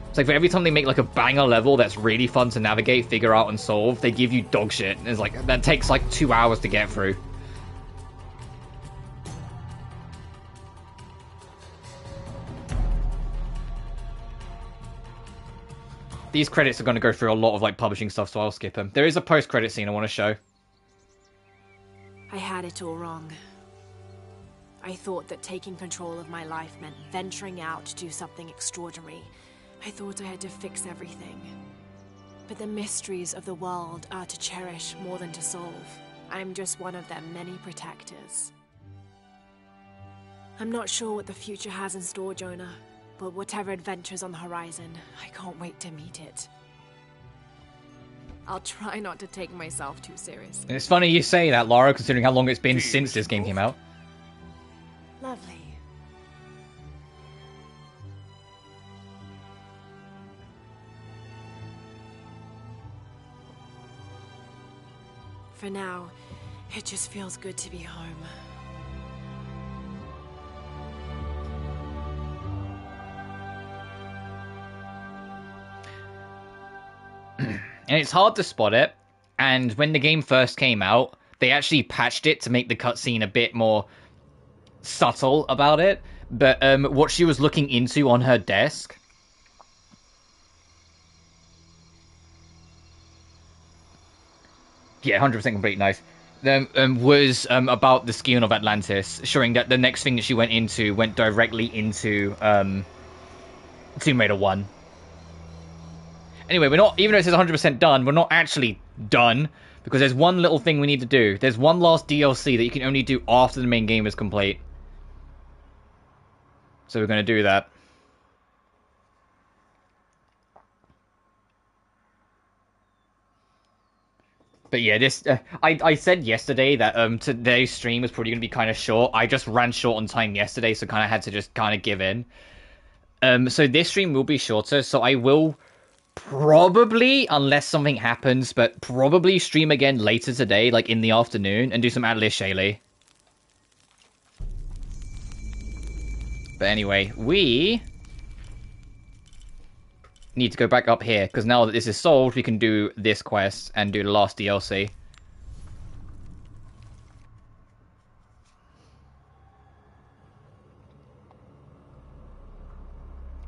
It's like for every time they make like a banger level that's really fun to navigate, figure out, and solve, they give you dog shit. It's like, that takes like 2 hours to get through. These credits are going to go through a lot of like publishing stuff, so I'll skip them. There is a post-credit scene I want to show. I had it all wrong. I thought that taking control of my life meant venturing out to do something extraordinary. I thought I had to fix everything. But the mysteries of the world are to cherish more than to solve. I'm just one of their many protectors. I'm not sure what the future has in store, Jonah, but whatever adventure's on the horizon, I can't wait to meet it. I'll try not to take myself too seriously. It's funny you say that, Laura, considering how long it's been since this game came out. Lovely. For now, it just feels good to be home. And it's hard to spot it, and when the game first came out, they actually patched it to make the cutscene a bit more subtle about it, but what she was looking into on her desk... Yeah, 100% complete, nice. Was about the Scion of Atlantis, showing that the next thing that she went into went directly into Tomb Raider 1. Anyway, we're not, even though it says 100% done, we're not actually done, because there's one little thing we need to do. There's one last DLC that you can only do after the main game is complete. So we're going to do that. But yeah, this I said yesterday that today's stream was probably going to be kind of short. I just ran short on time yesterday, so kind of had to just kind of give in. So this stream will be shorter, so I will probably, unless something happens, but probably stream again later today, like in the afternoon, and do some Atlas Shaylee. But anyway, we need to go back up here, because now that this is solved, we can do this quest and do the last DLC.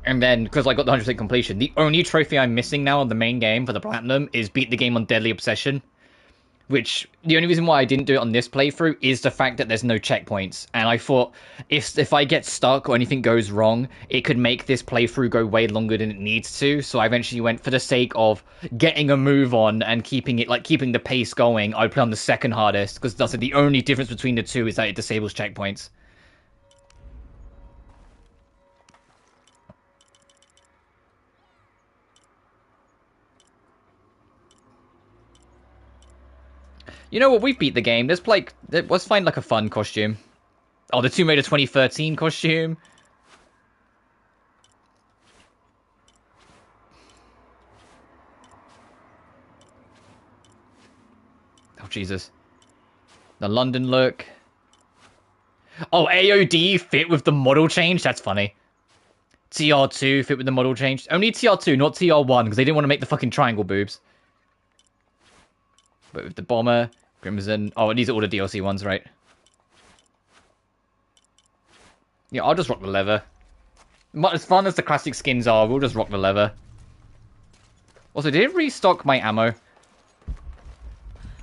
And then, because I got the 100% completion, the only trophy I'm missing now on the main game for the Platinum is beat the game on Deadly Obsession. Which, the only reason why I didn't do it on this playthrough is the fact that there's no checkpoints. And I thought, if I get stuck or anything goes wrong, it could make this playthrough go way longer than it needs to. So I eventually went, for the sake of getting a move on and keeping the pace going, I'd play on the second hardest. Because that's the only difference between the two is that it disables checkpoints. You know what? We beat the game. Let's find like a fun costume. Oh, the Tomb Raider 2013 costume. Oh, Jesus. The London look. Oh, AOD fit with the model change? That's funny. TR2 fit with the model change. Only TR2, not TR1, because they didn't want to make the fucking triangle boobs. But with the bomber, Crimson... Oh, these are all the DLC ones, right? Yeah, I'll just rock the leather. As fun as the classic skins are, we'll just rock the leather. Also, did it restock my ammo?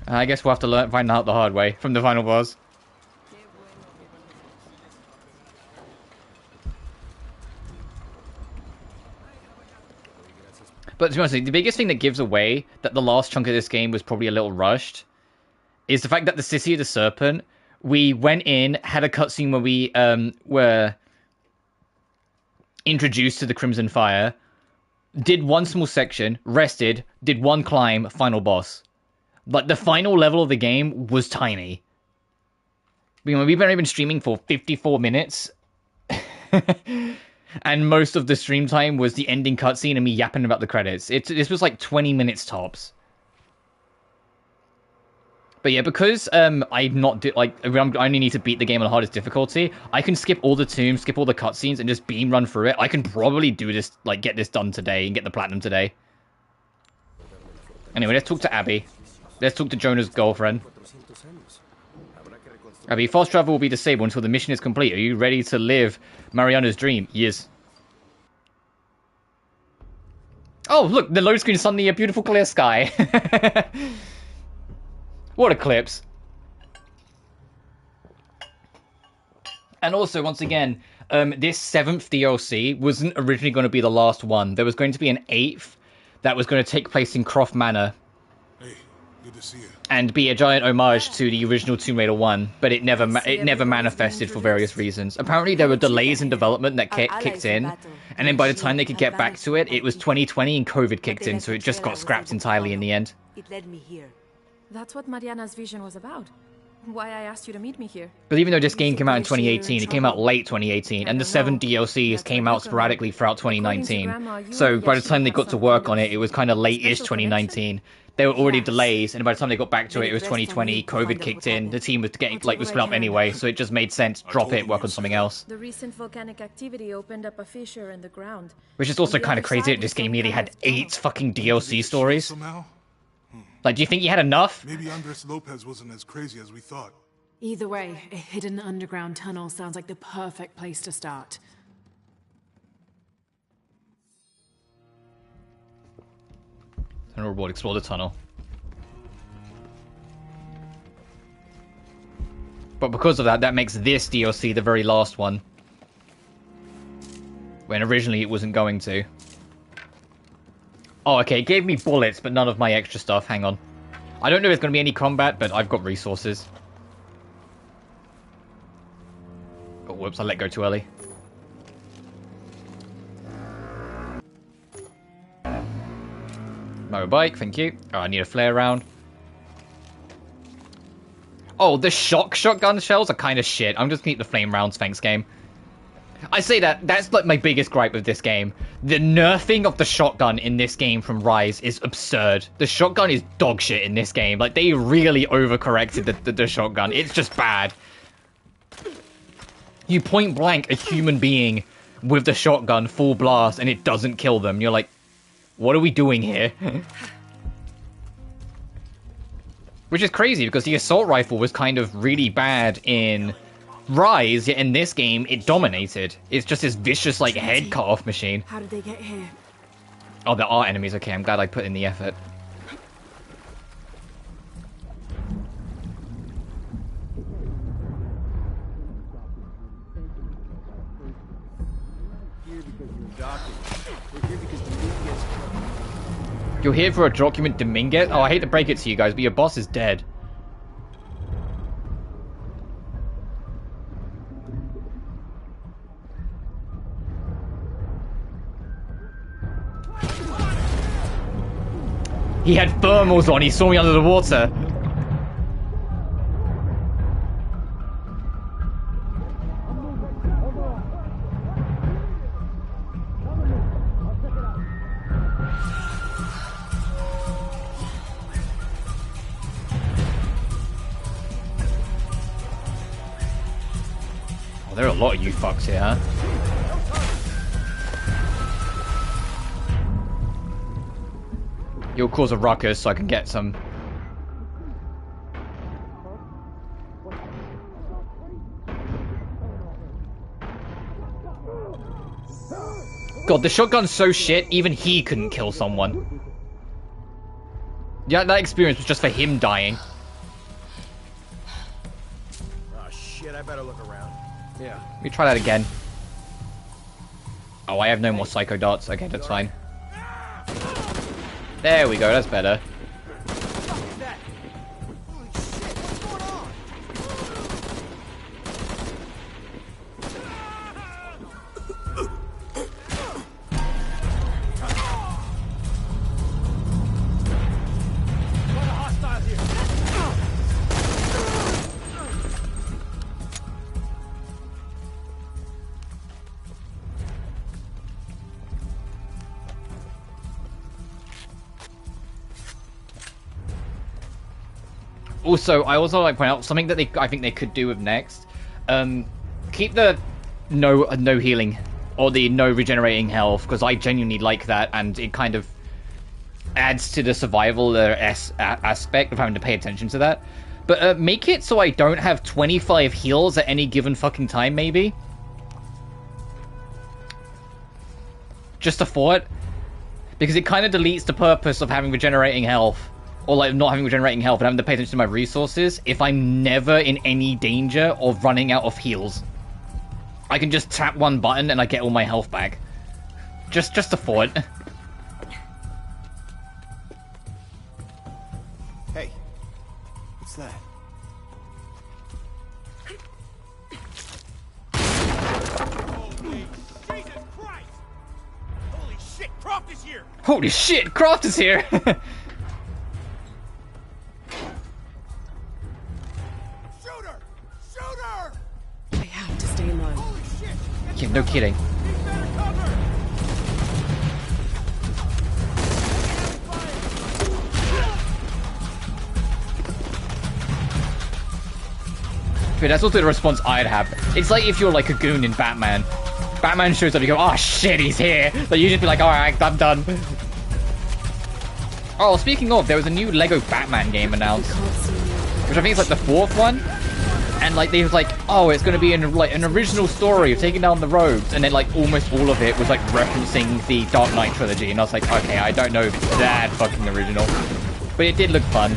I guess we'll have to find out the hard way from the final boss. But to be honest, the biggest thing that gives away that the last chunk of this game was probably a little rushed is the fact that the City of the Serpent, we went in, had a cutscene where we were introduced to the Crimson Fire, did one small section, rested, did one climb, final boss. Like, the final level of the game was tiny. We've been streaming for 54 minutes. And most of the stream time was the ending cutscene and me yapping about the credits. This was like 20 minutes tops. But yeah, because I only need to beat the game on the hardest difficulty, I can skip all the tombs, skip all the cutscenes, and just beam run through it. I can probably do this, like, get this done today and get the platinum today. Anyway, let's talk to Abby. Let's talk to Jonah's girlfriend. Abby, fast travel will be disabled until the mission is complete. Are you ready to live Mariana's dream? Yes. Oh, look, the load screen is suddenly a beautiful clear sky. What eclipse. And also, once again, this 7th DLC wasn't originally going to be the last one. There was going to be an 8th that was going to take place in Croft Manor. Hey, good to see you. And be a giant homage to the original Tomb Raider 1, but it never manifested for various reasons. Apparently there were delays in development that kicked in, and then by the time they could get back to it, it was 2020 and COVID kicked in, so it just got scrapped entirely in the end. It led me here. That's what Mariana's vision was about. Why I asked you to meet me here. But even though this game came out in 2018, it came out late 2018, and the 7 DLCs came out sporadically throughout 2019. So by the time they got to work on it, it was kind of late-ish 2019. There were already delays, and by the time they got back to it, it was 2020, COVID kicked in, the team was was split up anyway, so it just made sense, drop it, work on something else. The recent volcanic activity opened up a fissure in the ground. Which is also kind of crazy that this game nearly had 8 fucking DLC stories. Like, do you think you had enough? Maybe Andres Lopez wasn't as crazy as we thought. Either way, a hidden underground tunnel sounds like the perfect place to start. Tunnel reward, explore the tunnel. But because of that, that makes this DLC the very last one. When originally it wasn't going to. Oh, okay, it gave me bullets, but none of my extra stuff. Hang on. I don't know if there's going to be any combat, but I've got resources. Oh, whoops, I let go too early. Motorbike, thank you. Oh, I need a flare round. Oh, the shotgun shells are kind of shit. I'm just gonna keep the flame rounds, thanks, game. I say that's like my biggest gripe with this game. The nerfing of the shotgun in this game from Rise is absurd. The shotgun is dog shit in this game. Like, they really overcorrected the shotgun. It's just bad. You point blank a human being with the shotgun full blast and it doesn't kill them. You're like, what are we doing here? Which is crazy because the assault rifle was kind of really bad in Rise, yet in this game it dominated. It's just this vicious like head cut off machine. How did they get here? Oh, there are enemies. Okay, I'm glad I put in the effort. You're here for a document Dominguez? Oh, I hate to break it to you guys, but your boss is dead. He had thermals on, he saw me under the water. Oh, there are a lot of you fucks here, huh? You'll cause a ruckus so I can get some. God, the shotgun's so shit, even he couldn't kill someone. Yeah, that experience was just for him dying. Oh shit, I better look around. Yeah. Let me try that again. Oh, I have no more psycho darts. Okay, that's fine. There we go, that's better. Also, I also like to point out something that I think they could do with next. Keep the no healing or the no regenerating health, because I genuinely like that, and it kind of adds to the survival aspect of having to pay attention to that. But make it so I don't have 25 heals at any given fucking time, maybe. Just a thought, because it kind of deletes the purpose of having regenerating health. Or like not having regenerating health and having to pay attention to my resources if I'm never in any danger of running out of heals. I can just tap one button and I get all my health back. Just a thought. Hey, what's that? Holy Jesus Christ! Holy shit, Croft is here! Holy shit, Croft is here! Yeah, no kidding. But that's also the response I'd have. It's like if you're like a goon in Batman. Batman shows up, you go, oh shit, he's here. But you just be like, alright, I'm done. Oh, speaking of, there was a new Lego Batman game announced. Which I think is like the 4th one. And like they was like, oh, it's going to be an original story of taking down the rogues, and then like almost all of it was like referencing the Dark Knight trilogy, and I was like, okay, I don't know if it's that fucking original, but it did look fun.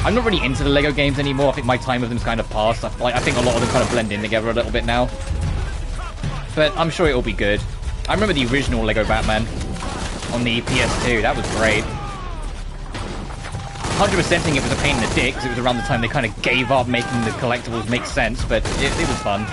I'm not really into the Lego games anymore. I think my time with them's kind of passed. I think a lot of them kind of blend in together a little bit now, but I'm sure it'll be good. I remember the original Lego Batman on the PS2. That was great. 100%ing it was a pain in the dick, because it was around the time they kind of gave up making the collectibles make sense, but it was fun.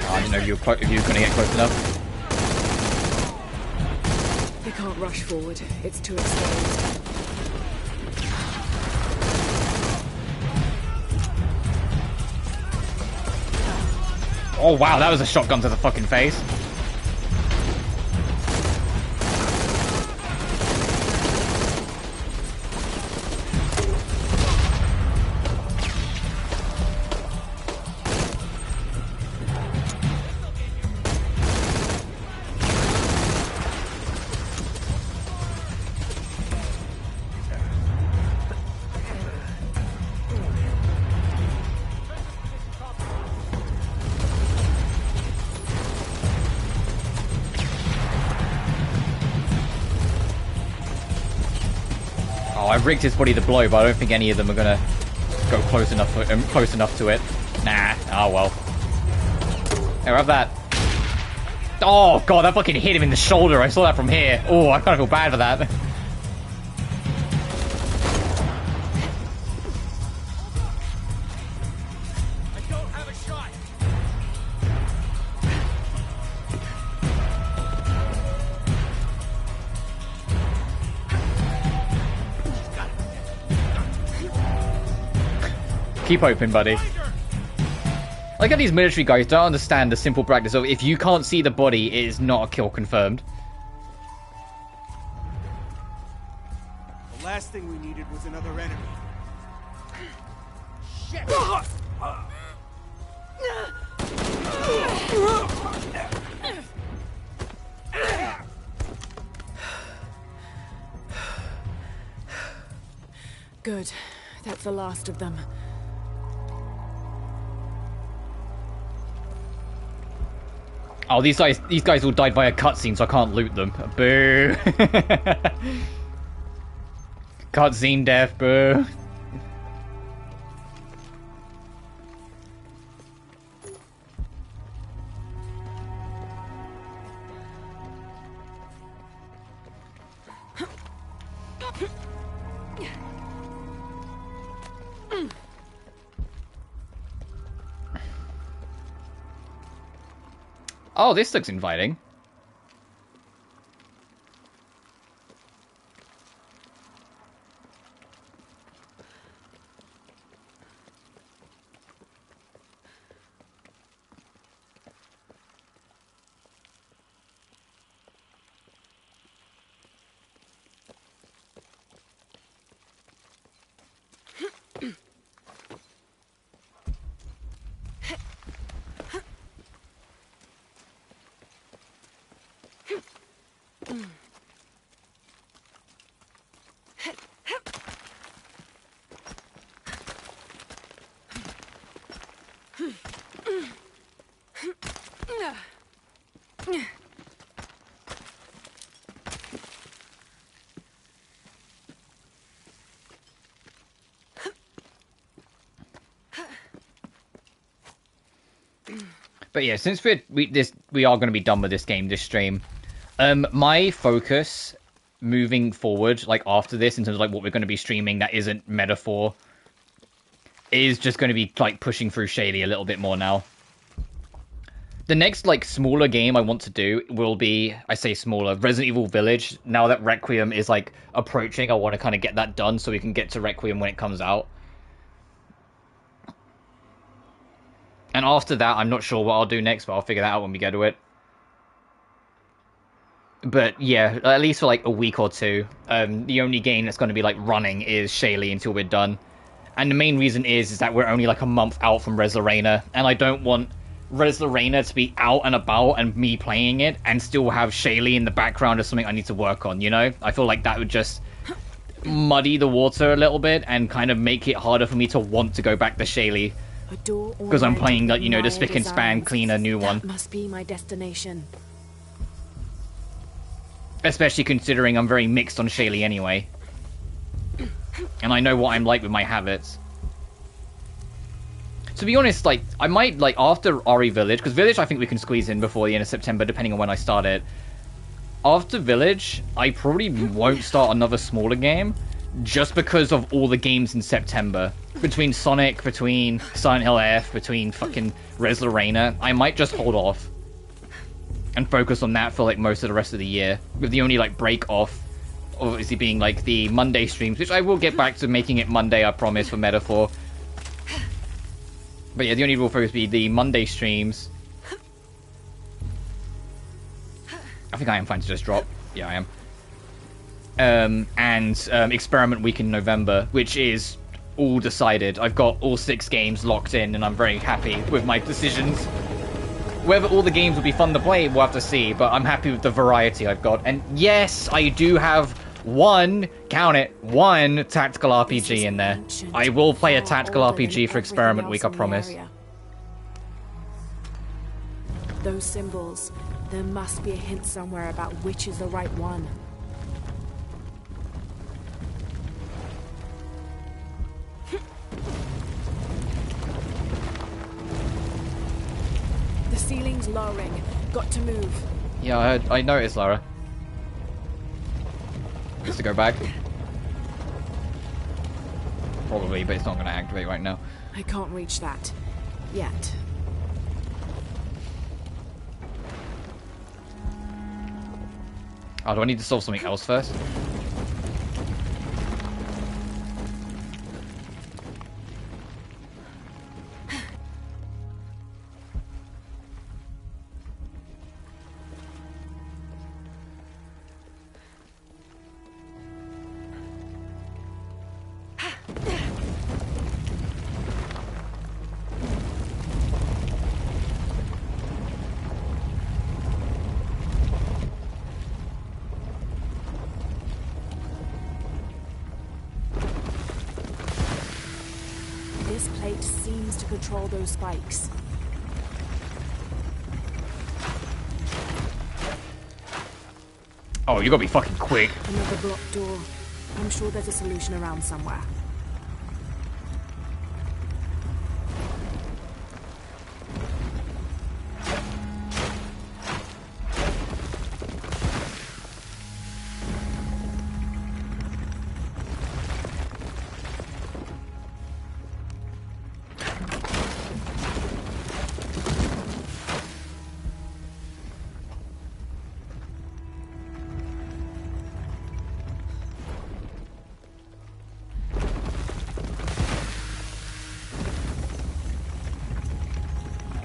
I didn't know if you were going to get close enough. They can't rush forward. It's too exposed. Oh wow, that was a shotgun to the fucking face. I rigged his body to blow, but I don't think any of them are gonna go close enough to it. Nah. Oh well. Here, have that. Oh god, that fucking hit him in the shoulder. I saw that from here. Oh, I kind of feel bad for that. Keep hoping, buddy. Like how these military guys don't understand the simple practice of if you can't see the body, it is not a kill confirmed. The last thing we needed was another enemy. Shit! Good. That's the last of them. Oh, these guys all died via cutscene, so I can't loot them. Boo. Cutscene death, boo. Oh, this looks inviting. But yeah, since we are going to be done with this game, this stream, my focus moving forward, like after this, in terms of like what we're going to be streaming that isn't Metaphor, is just going to be like pushing through Shaylee a little bit more now. The next like smaller game I want to do will be, I say smaller, Resident Evil Village. Now that Requiem is like approaching, I want to kind of get that done so we can get to Requiem when it comes out. And after that, I'm not sure what I'll do next, but I'll figure that out when we get to it. But yeah, at least for like a week or two, the only game that's going to be like running is Shaylee until we're done. And the main reason is that we're only like a month out from Res Lorena, and I don't want Res Lorena to be out and about and me playing it and still have Shaylee in the background as something I need to work on, you know? I feel like that would just muddy the water a little bit and kind of make it harder for me to want to go back to Shaylee. Because I'm playing, like, you know, the spick and span, cleaner, new one. That must be my destination. Especially considering I'm very mixed on Shaylee anyway. And I know what I'm like with my habits. To be honest, like, I might, like, after RE Village, because Village I think we can squeeze in before the end of September, depending on when I start it. After Village, I probably won't start another smaller game, just because of all the games in September. Between Sonic, between Silent Hill F, between fucking Res Lorena, I might just hold off and focus on that for like most of the rest of the year, with the only like break off obviously being like the Monday streams, which I will get back to making it Monday, I promise, for Metaphor. But yeah, the only real focus be the Monday streams I think I am fine to just drop. Yeah, I am. And Experiment Week in November, which is all decided. I've got all 6 games locked in, and I'm very happy with my decisions. Whether all the games will be fun to play, we'll have to see, but I'm happy with the variety I've got. And yes, I do have one, count it, one tactical RPG in there. I will play a tactical RPG for Experiment Week, I promise. Those symbols, there must be a hint somewhere about which is the right one. The ceiling's lowering. Got to move. Yeah, I noticed, Lara. Just to go back. Probably, but it's not going to activate right now. I can't reach that. Yet. Oh, do I need to solve something else first? This plate seems to control those spikes. Oh, you gotta be fucking quick. Another blocked door. I'm sure there's a solution around somewhere.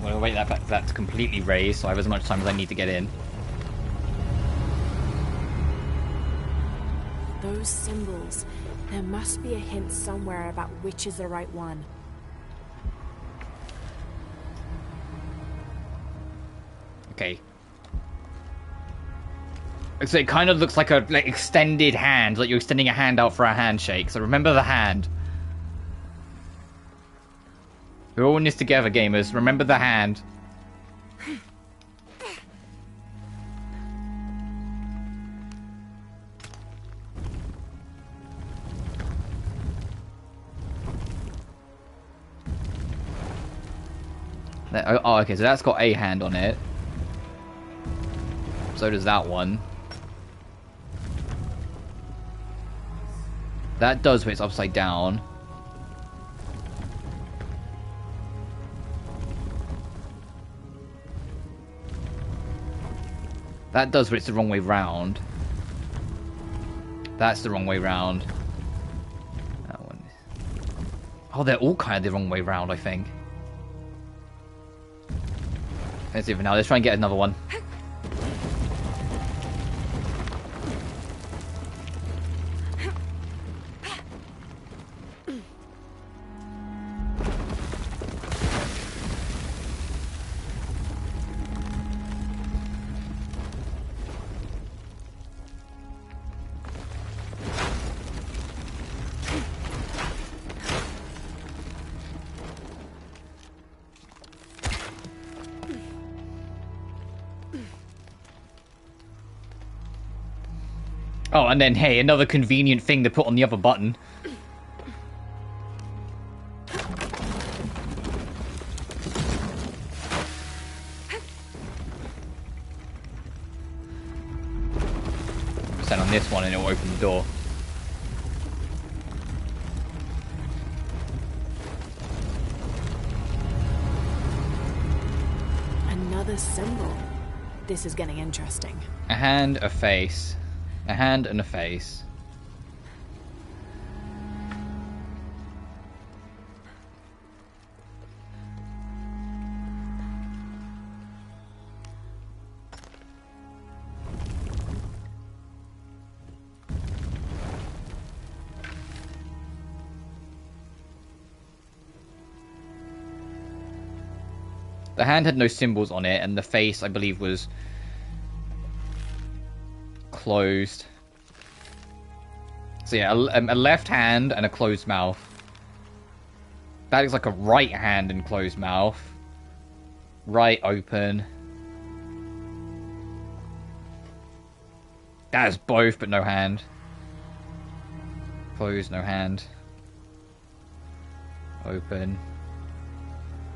We'll wait that to completely raise, so I have as much time as I need to get in. Those symbols, there must be a hint somewhere about which is the right one. Okay. So it kind of looks like a extended hand, like you're extending a hand out for a handshake. So remember the hand. We're all in this together, gamers. Remember the hand. Oh, okay, so that's got a hand on it. So does that one. That does, but it's upside down. That does, but it's the wrong way round. That's the wrong way round. That one. Oh, they're all kind of the wrong way round, I think. Let's do it for now. Let's try and get another one. Oh, and then, hey, another convenient thing to put on the other button. Stand on this one and it'll open the door. Another symbol. This is getting interesting. A hand, a face. A hand and a face. The hand had no symbols on it, and the face, I believe, was closed. So yeah, a left hand and a closed mouth. That looks like a right hand and closed mouth. Right open. That is both, but no hand. Closed, no hand. Open.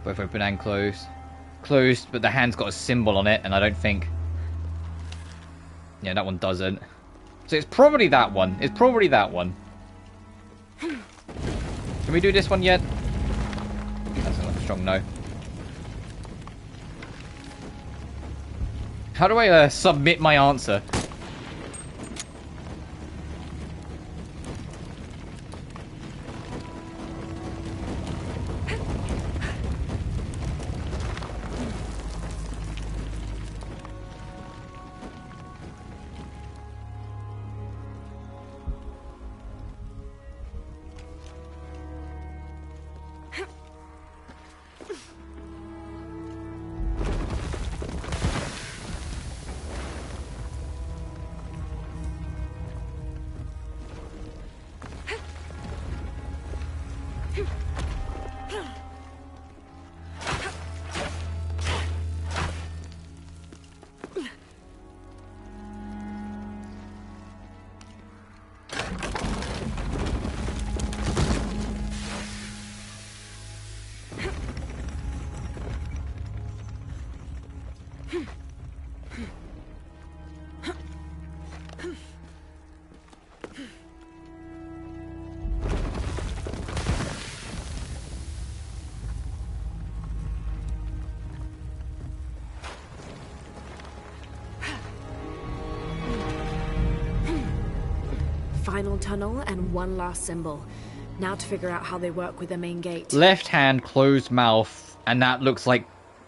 Both open and closed. Closed, but the hand's got a symbol on it, and I don't think... Yeah, that one doesn't. So it's probably that one. It's probably that one. Can we do this one yet? That's a strong no. How do I submit my answer? Final tunnel and one last symbol. Now to figure out how they work with the main gate. Left hand, closed mouth, and that looks like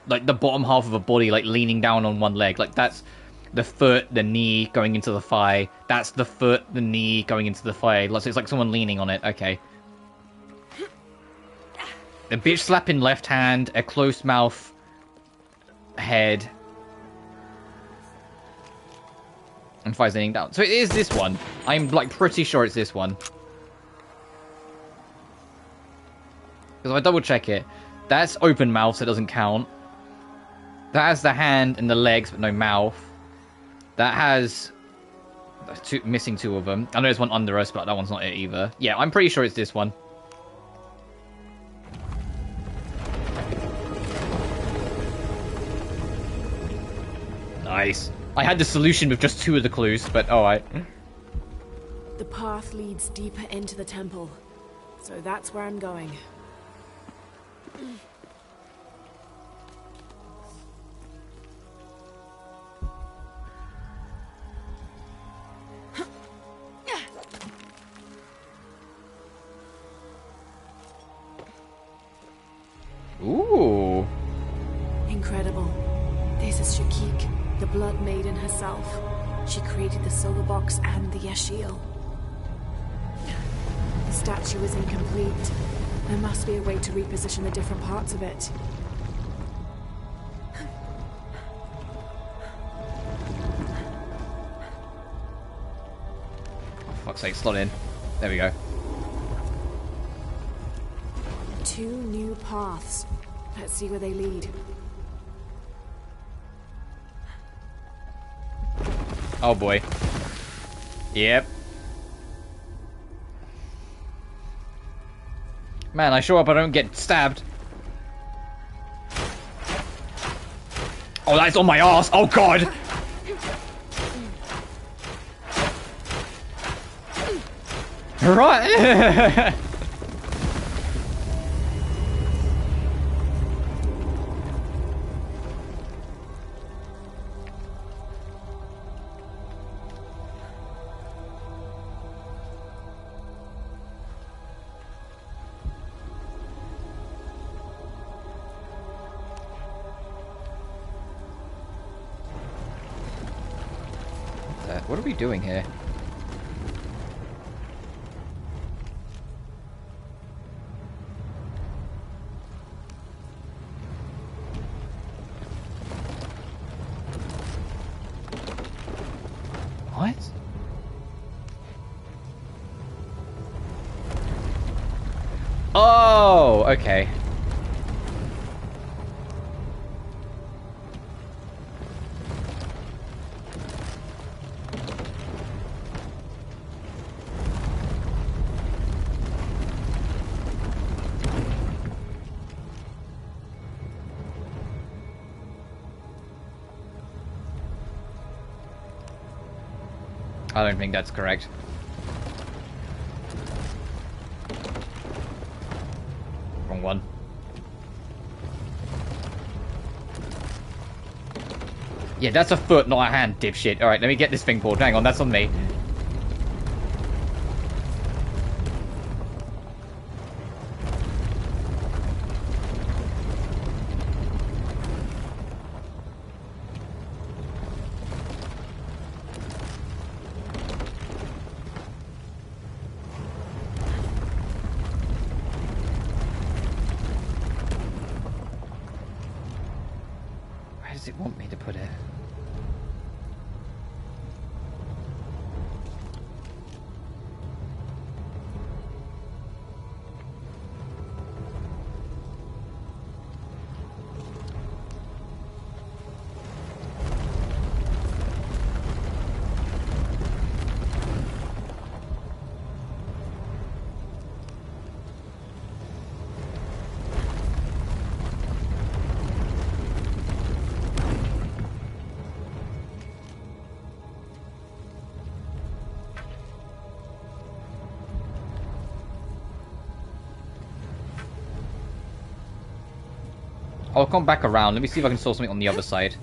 the bottom half of a body, like leaning down on one leg. Like that's the foot, the knee going into the thigh. That's the foot, the knee going into the thigh. So it's like someone leaning on it. Okay. A bitch slapping left hand, a closed mouth, head. And thighs leaning down. So it is this one. I'm like pretty sure it's this one. Because if I double check it, that's open mouth, so it doesn't count. That has the hand and the legs, but no mouth. That has missing two of them. I know there's one under us, but that one's not it either. Yeah, I'm pretty sure it's this one. Nice. I had the solution with just two of the clues, but alright. The path leads deeper into the temple, so that's where I'm going. Ooh. Incredible. This is Shakik, the Blood Maiden herself. She created the silver box and the Yashil. The statue is incomplete. There must be a way to reposition the different parts of it. Oh, fuck's sake, slot in. There we go. 2 new paths. Let's see where they lead. Oh boy. Yep. Man, I show up, I don't get stabbed. Oh, that's on my ass. Oh god. Right. What are we doing here? okay. I don't think that's correct. Wrong one. Yeah, that's a foot, not a hand, dipshit. Alright, let me get this thing pulled. Hang on, that's on me. Where does it want me to put it? I'll come back around. Let me see if I can saw something on the other side.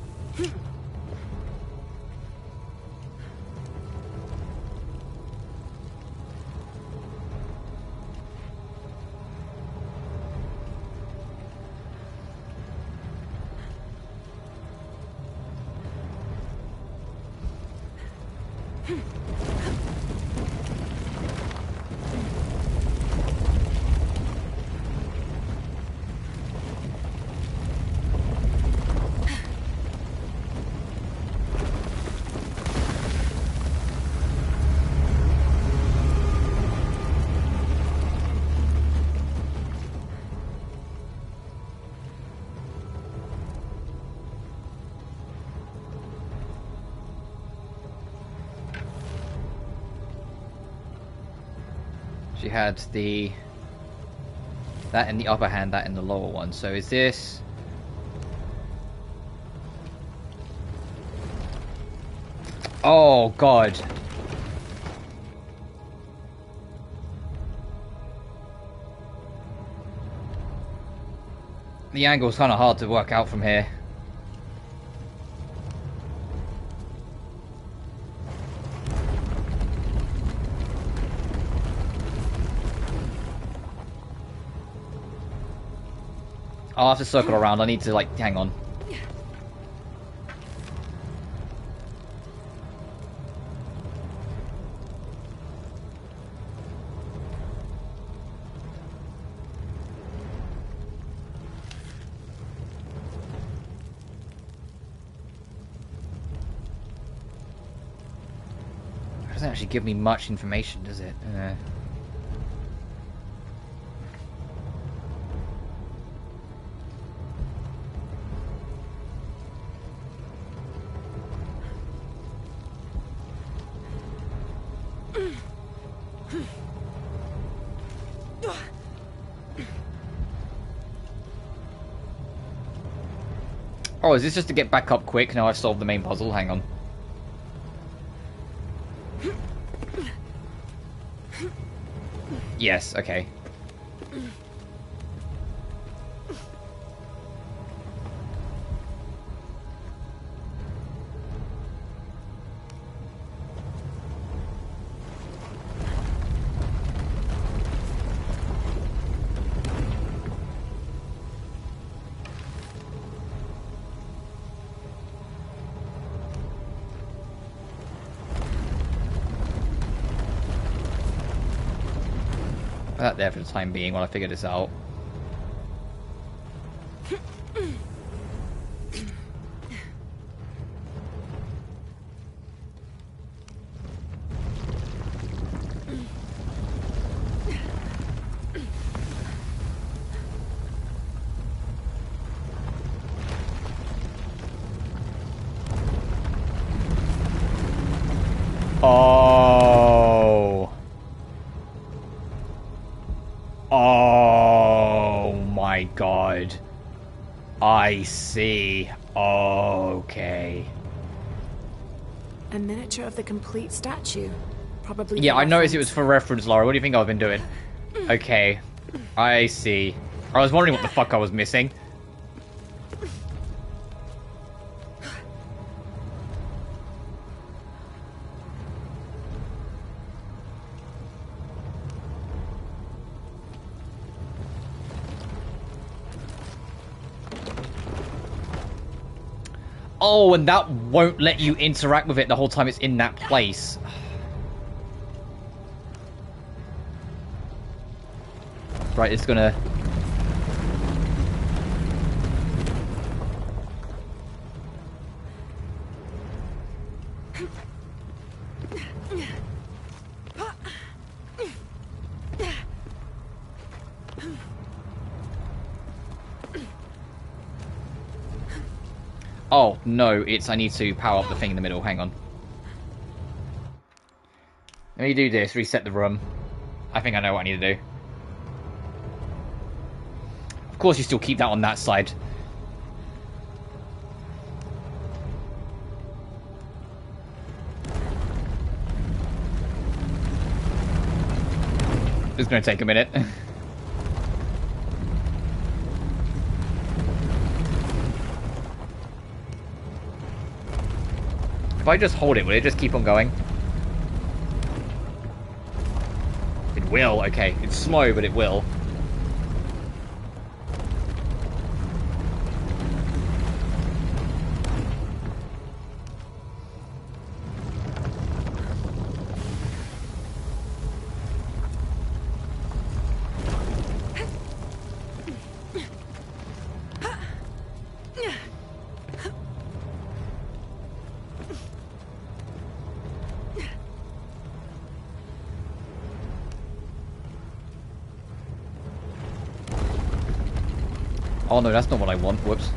She had that in the upper hand, that in the lower one. So is this... Oh, God. The angle's kind of hard to work out from here. I'll have to circle around. I need to, like, hang on. It doesn't actually give me much information, does it? Oh, is this just to get back up quick? Now I've solved the main puzzle. Hang on. Yes, okay. That there for the time being while I figure this out. I see. Okay. A miniature of the complete statue. Probably. Yeah, for I noticed reference. it was for reference, Laura. What do you think I've been doing? Okay. I see. I was wondering what the fuck I was missing. Oh, and that won't let you interact with it the whole time it's in that place. Right, it's gonna... Oh, no, it's I need to power up the thing in the middle. Hang on. Let me do this, reset the room. I think I know what I need to do. Of course you still keep that on that side. It's going to take a minute. If I just hold it, will it just keep on going? It will, okay. It's slow, but it will. Oh no, that's not what I want. Whoops.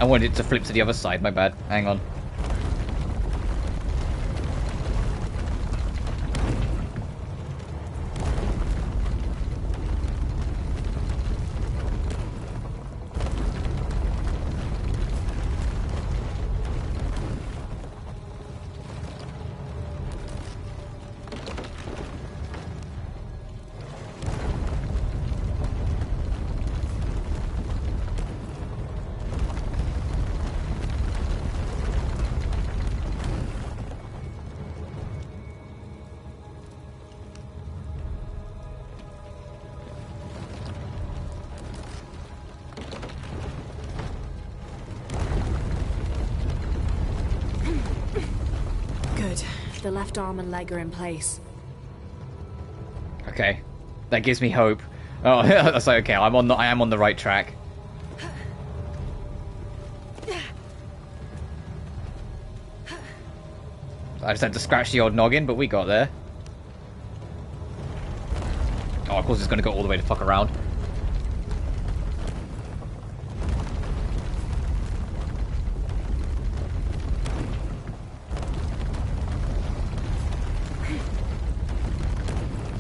I wanted it to flip to the other side. My bad. Hang on. The left arm and leg are in place. Okay. That gives me hope. Oh, that's like, okay, I am on the right track. I just had to scratch the old noggin, but we got there. Oh, of course it's going to go all the way to fuck around.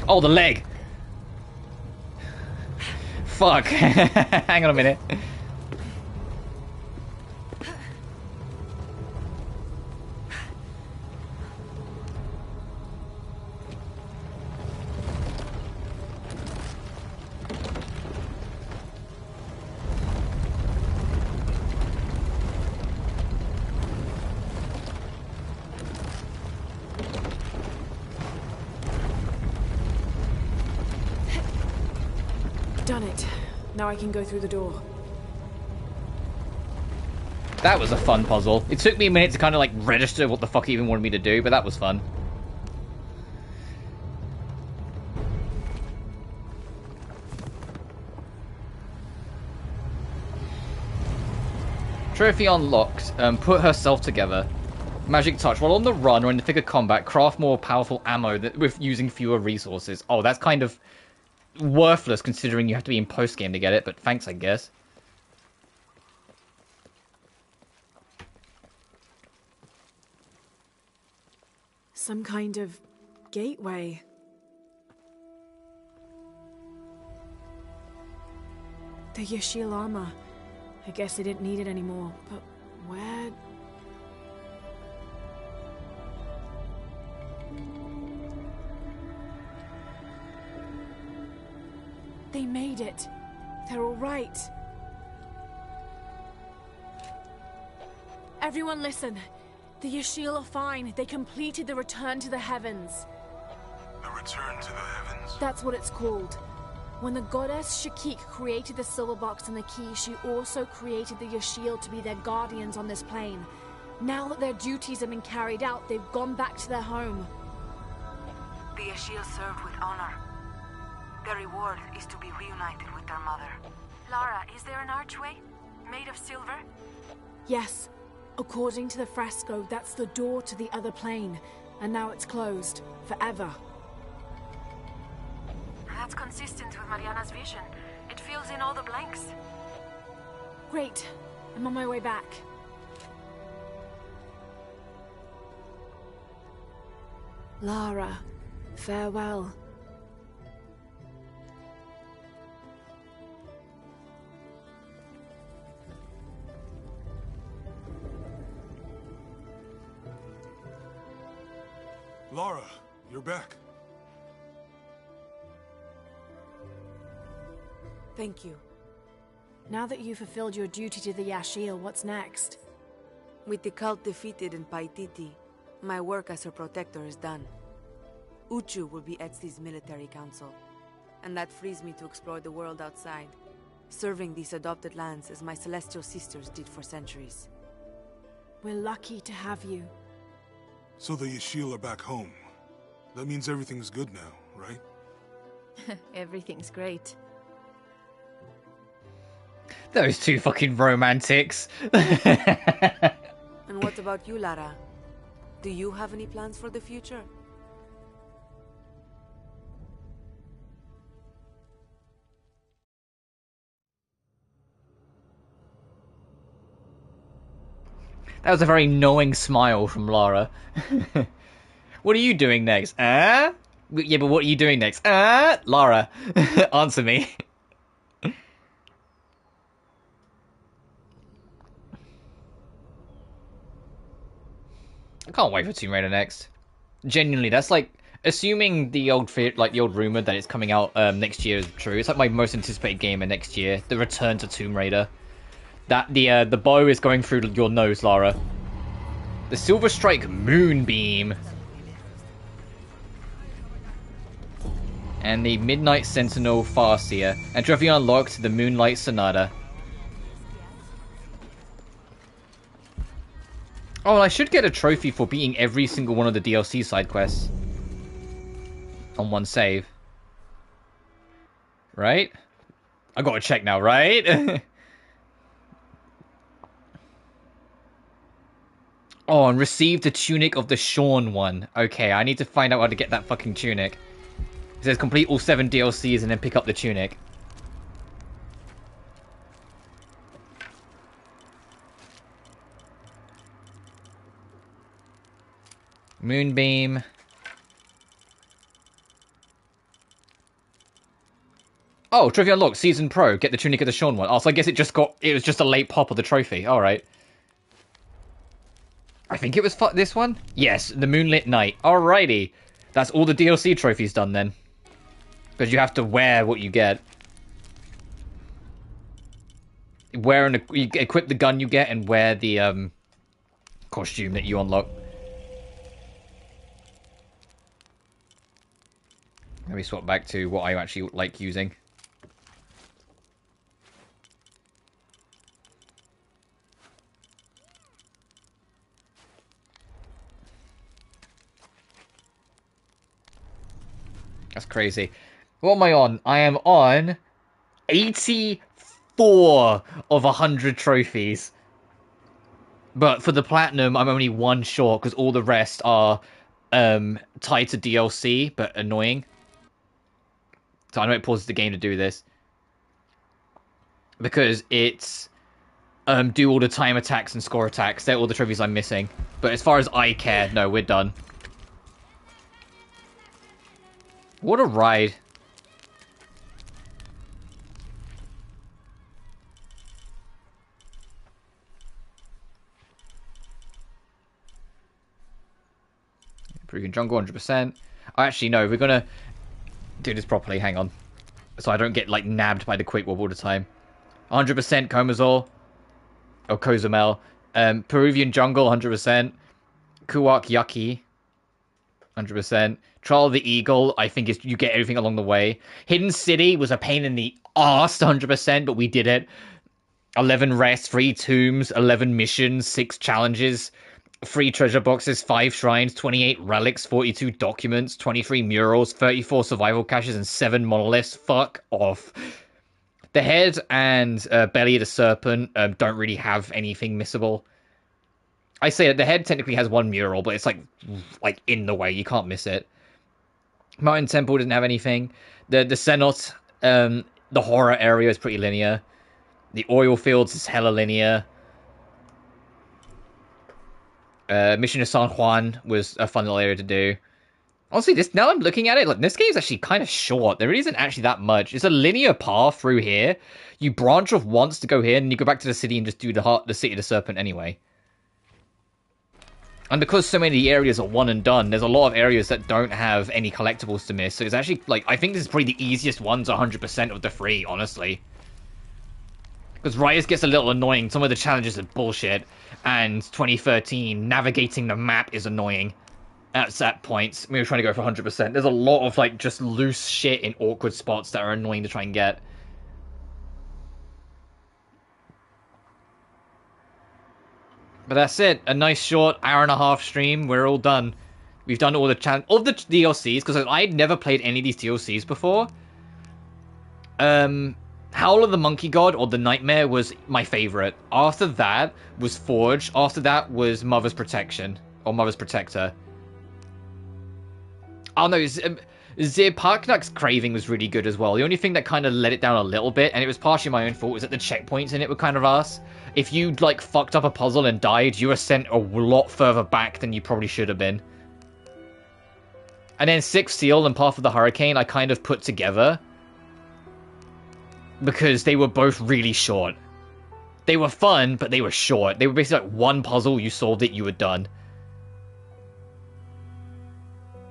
Oh, the leg! Fuck. Hang on a minute. Done it. Now I can go through the door. That was a fun puzzle. It took me a minute to kind of like register what the fuck he even wanted me to do, but that was fun. Trophy unlocked. Put herself together. Magic touch. While on the run or in the thick of combat, craft more powerful ammo with using fewer resources. Oh, that's kind of worthless considering you have to be in post-game to get it, but thanks, I guess. Some kind of gateway. The Yashil armor. I guess they didn't need it anymore, but where... They made it. They're all right. Everyone listen. The Yashil are fine. They completed the return to the heavens. The return to the heavens? That's what it's called. When the goddess Shakik created the silver box and the key, she also created the Yashil to be their guardians on this plane. Now that their duties have been carried out, they've gone back to their home. The Yashil served with honor. Their reward is to be reunited with their mother. Lara, is there an archway? Made of silver? Yes. According to the fresco, that's the door to the other plane. And now it's closed. Forever. That's consistent with Mariana's vision. It fills in all the blanks. Great. I'm on my way back. Lara, farewell. Lara, you're back. Thank you. Now that you've fulfilled your duty to the Yashil, what's next? With the cult defeated in Paititi, my work as her protector is done. Uchu will be Etzli's military council, and that frees me to explore the world outside, serving these adopted lands as my celestial sisters did for centuries. We're lucky to have you. So the Yashil are back home. That means everything's good now, right? Everything's great. Those two fucking romantics. And what about you, Lara? Do you have any plans for the future? That was a very knowing smile from Lara. What are you doing next? Yeah, but what are you doing next? Lara, answer me. I can't wait for Tomb Raider next. Genuinely, that's like assuming the old rumor that it's coming out next year is true. It's like my most anticipated game of next year, the return to Tomb Raider. That the bow is going through your nose, Lara. The Silver Strike Moonbeam. And the Midnight Sentinel Farseer. And trophy unlocked the Moonlight Sonata. Oh, and I should get a trophy for beating every single one of the DLC side quests. On one save. Right? I gotta check now, right? Oh, and receive the tunic of the Shorn One. Okay, I need to find out how to get that fucking tunic. It says complete all 7 DLCs and then pick up the tunic. Moonbeam. Oh, trophy unlocked. Season Pro. Get the tunic of the Shorn One. Oh, so I guess it was just a late pop of the trophy. Alright. I think it was this one? Yes, the Moonlit Night. Alrighty. That's all the DLC trophies done then. Because you have to wear what you get. You equip the gun you get and wear the costume that you unlock. Let me swap back to what I actually like using. That's crazy. What am I on? I am on 84 of 100 trophies. But for the platinum, I'm only one short because all the rest are tied to DLC, but annoying. So I know it pauses the game to do this. Because it's do all the time attacks and score attacks. They're all the trophies I'm missing. But as far as I care, no, we're done. What a ride. Peruvian jungle, 100%. Actually, no, we're gonna do this properly. Hang on. So I don't get, like, nabbed by the quick warp all the time. 100% Comazor. Or Cozumel. Peruvian jungle, 100%. Kuwak Yucky. 100%. Trial of the Eagle, I think is you get everything along the way. Hidden City was a pain in the arse, 100%, but we did it. 11 rests, 3 tombs, 11 missions, 6 challenges, 3 treasure boxes, 5 shrines, 28 relics, 42 documents, 23 murals, 34 survival caches, and 7 monoliths. Fuck off. The head and belly of the serpent don't really have anything missable. I say that the head technically has 1 mural, but it's like in the way. You can't miss it. Mountain Temple didn't have anything. The cenote, the horror area is pretty linear. The oil fields is hella linear. Mission to San Juan was a fun little area to do. Honestly, now I'm looking at it, like, this game's actually kind of short. There really isn't actually that much. It's a linear path through here. You branch off once to go here, and you go back to the city and just do the City of the Serpent anyway. And because so many areas are one and done, there's a lot of areas that don't have any collectibles to miss. So it's actually, like, I think this is probably the easiest ones 100% of the 3, honestly. Because Rise gets a little annoying. Some of the challenges are bullshit. And 2013, navigating the map is annoying. At points. We were trying to go for 100%. There's a lot of, like, just loose shit in awkward spots that are annoying to try and get. But that's it. A nice short hour-and-a-half stream. We're all done. We've done all the DLCs, because I'd never played any of these DLCs before. Howl of the Monkey God, or the Nightmare, was my favorite. After that was Forge. After that was Mother's Protection, or Mother's Protector. Oh no, Parknuk's Craving was really good as well. The only thing that kind of let it down a little bit, and it was partially my own fault, was that the checkpoints in it were kind of ass. If you, like, fucked up a puzzle and died, you were sent a lot further back than you probably should have been. And then Sixth Seal and Path of the Hurricane I kind of put together, because they were both really short. They were fun, but they were short. They were basically like one puzzle, you solved it, you were done.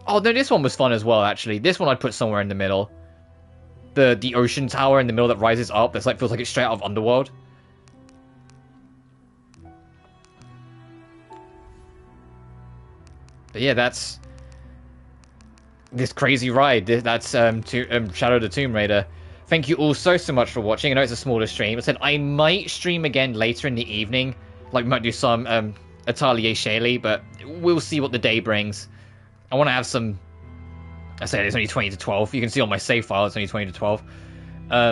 Oh, no, this one was fun as well, actually. This one I'd put somewhere in the middle. The ocean tower in the middle that rises up, that's like, feels like it's straight out of Underworld. But yeah, that's this crazy ride. That's Shadow of the Tomb Raider. Thank you all so much for watching. I know it's a smaller stream. I said I might stream again later in the evening. Like, might do some Atelier Shaley, but we'll see what the day brings. I want to have some... I said it's only 20 to 12. You can see on my save file it's only 20 to 12. I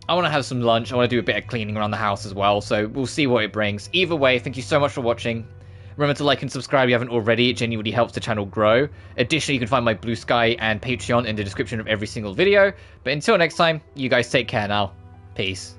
want to have some lunch. I want to do a bit of cleaning around the house as well. So we'll see what it brings. Either way, thank you so much for watching. Remember to like and subscribe if you haven't already. It genuinely helps the channel grow. Additionally, you can find my BlueSky and Patreon in the description of every single video. But until next time, you guys take care now. Peace.